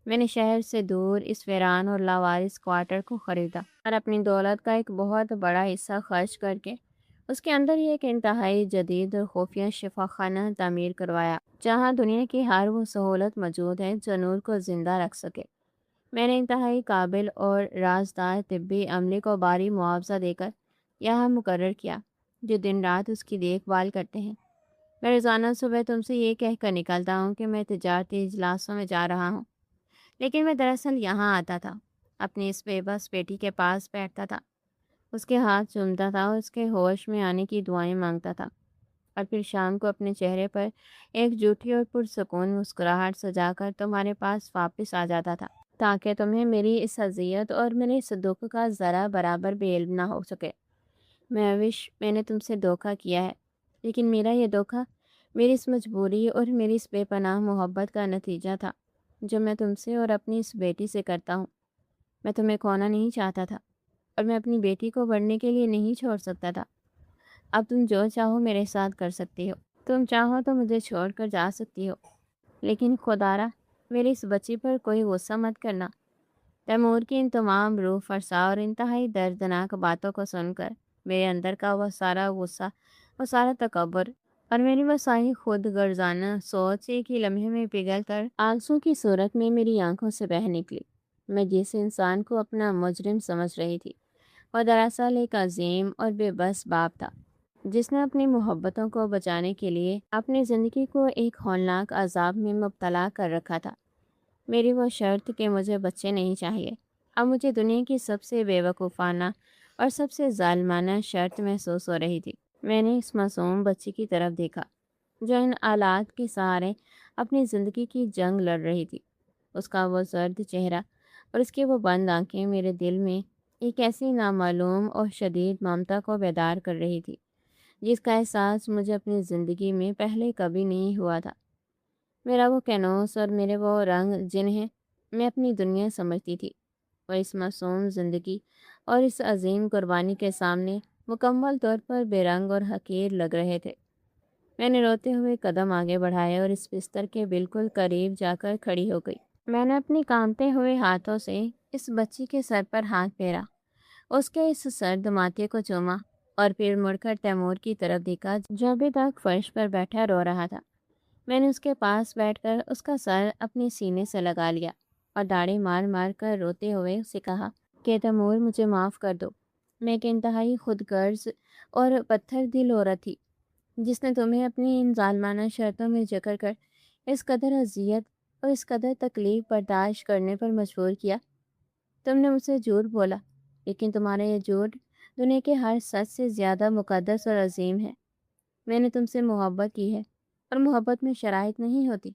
A: میں نے شہر سے دور اس ویران اور لاوارث کوارٹر کو خریدا اور اپنی دولت کا ایک بہت بڑا حصہ خرچ کر کے اس کے اندر ہی ایک انتہائی جدید اور خفیہ شفا خانہ تعمیر کروایا جہاں دنیا کی ہر وہ سہولت موجود ہے جو نور کو زندہ رکھ سکے۔ میں نے انتہائی قابل اور رازدار طبی عملے کو بھاری معاوضہ دے کر یہاں مقرر کیا جو دن رات اس کی دیکھ بھال کرتے ہیں۔ میں روزانہ صبح تم سے یہ کہہ کر نکلتا ہوں کہ میں تجارتی اجلاسوں میں جا رہا ہوں، لیکن میں دراصل یہاں آتا تھا، اپنی اس بے بس بیٹی کے پاس بیٹھتا تھا، اس کے ہاتھ چومتا تھا اور اس کے ہوش میں آنے کی دعائیں مانگتا تھا، اور پھر شام کو اپنے چہرے پر ایک جھوٹی اور پرسکون مسکراہٹ سجا کر تمہارے پاس واپس آ جاتا تھا تاکہ تمہیں میری اس اذیت اور میرے اس دکھ کا ذرا برابر بھی علم نہ ہو سکے۔ میں نے تم سے دھوکہ کیا ہے، لیکن میرا یہ دھوکہ میری اس مجبوری اور میری اس بے پناہ محبت کا نتیجہ تھا جو میں تم سے اور اپنی اس بیٹی سے کرتا ہوں۔ میں تمہیں کھونا نہیں چاہتا تھا اور میں اپنی بیٹی کو بڑھنے کے لیے نہیں چھوڑ سکتا تھا۔ اب تم جو چاہو میرے ساتھ کر سکتی ہو، تم چاہو تو مجھے چھوڑ کر جا سکتی ہو، لیکن خدارا میری اس بچی پر کوئی غصہ مت کرنا۔ تیمور کی ان تمام روح فرسا اور انتہائی دردناک باتوں کو سن کر میرے اندر کا وہ سارا غصہ، وہ سارا تکبر اور میری وہ ساری خود غرضانہ سوچ ایک ہی لمحے میں پگھل کر آنسو کی صورت میں میری آنکھوں سے بہہ نکلی۔ میں جس انسان کو اپنا مجرم سمجھ رہی تھی، وہ دراصل ایک عظیم اور بے بس باپ تھا، جس نے اپنی محبتوں کو بچانے کے لیے اپنی زندگی کو ایک ہولناک عذاب میں مبتلا کر رکھا تھا۔ میری وہ شرط کہ مجھے بچے نہیں چاہیے اب مجھے دنیا کی سب سے بے وقوفانہ اور سب سے ظالمانہ شرط محسوس ہو رہی تھی۔ میں نے اس معصوم بچی کی طرف دیکھا جو ان آلات کے سہارے اپنی زندگی کی جنگ لڑ رہی تھی۔ اس کا وہ زرد چہرہ اور اس کی وہ بند آنکھیں میرے دل میں ایک ایسی نامعلوم اور شدید ممتا کو بیدار کر رہی تھی جس کا احساس مجھے اپنی زندگی میں پہلے کبھی نہیں ہوا تھا۔ میرا وہ کینوس اور میرے وہ رنگ جنہیں میں اپنی دنیا سمجھتی تھی، وہ اس معصوم زندگی اور اس عظیم قربانی کے سامنے مکمل طور پر بے رنگ اور حقیر لگ رہے تھے۔ میں نے روتے ہوئے قدم آگے بڑھائے اور اس بستر کے بالکل قریب جا کر کھڑی ہو گئی۔ میں نے اپنی کانپتے ہوئے ہاتھوں سے اس بچی کے سر پر ہاتھ پھیرا، اس کے اس سرد ماتھے کو چوما اور پھر مڑ کر تیمور کی طرف دیکھا جو ابھی تک فرش پر بیٹھا رو رہا تھا۔ میں نے اس کے پاس بیٹھ کر اس کا سر اپنے سینے سے لگا لیا اور داڑھی مار مار کر روتے ہوئے اسے کہا کہ تیمور مجھے معاف کر دو۔ میں ایک انتہائی خود غرض اور پتھر دل عورت تھی جس نے تمہیں اپنی ان ظالمانہ شرطوں میں جکڑ کر اس قدر اذیت اور اس قدر تکلیف برداشت کرنے پر مجبور کیا۔ تم نے مجھ سے جھوٹ بولا، لیکن تمہارا یہ جھوٹ دنیا کے ہر سچ سے زیادہ مقدس اور عظیم ہے۔ میں نے تم سے محبت کی ہے اور محبت میں شرائط نہیں ہوتی۔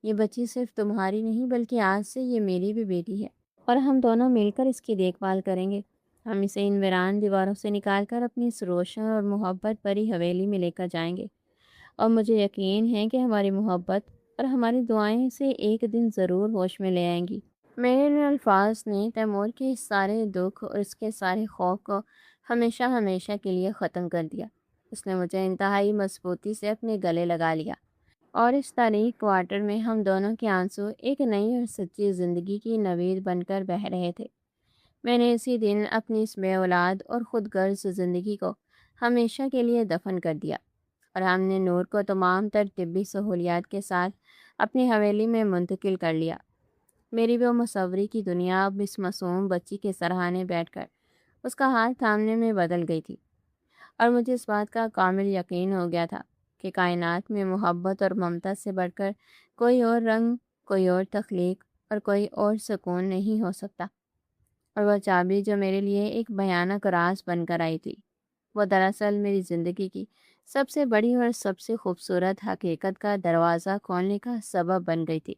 A: یہ بچی صرف تمہاری نہیں بلکہ آج سے یہ میری بھی بیٹی ہے اور ہم دونوں مل کر اس کی دیکھ بھال کریں گے۔ ہم اسے ان ویران دیواروں سے نکال کر اپنی اس روشن اور محبت بھری حویلی میں لے کر جائیں گے، اور مجھے یقین ہے کہ ہماری محبت اور ہماری دعائیں اسے ایک دن ضرور ہوش میں لے آئیں گی۔ میرے ان الفاظ نے تیمور کے اس سارے دکھ اور اس کے سارے خوف کو ہمیشہ ہمیشہ کے لیے ختم کر دیا۔ اس نے مجھے انتہائی مضبوطی سے اپنے گلے لگا لیا اور اس تاریک کوارٹر میں ہم دونوں کے آنسو ایک نئی اور سچی زندگی کی نوید بن کر بہہ رہے تھے۔ میں نے اسی دن اپنی اس بے اولاد اور خود غرض زندگی کو ہمیشہ کے لیے دفن کر دیا اور ہم نے نور کو تمام تر طبی سہولیات کے ساتھ اپنی حویلی میں منتقل کر لیا۔ میری وہ مصوری کی دنیا اب اس معصوم بچی کے سرہانے بیٹھ کر اس کا ہاتھ تھامنے میں بدل گئی تھی، اور مجھے اس بات کا کامل یقین ہو گیا تھا کہ کائنات میں محبت اور ممتا سے بڑھ کر کوئی اور رنگ، کوئی اور تخلیق اور کوئی اور سکون نہیں ہو سکتا۔ اور وہ چابی جو میرے لیے ایک بھیانک راز بن کر آئی تھی، وہ دراصل میری زندگی کی سب سے بڑی اور سب سے خوبصورت حقیقت کا دروازہ کھولنے کا سبب بن گئی تھی۔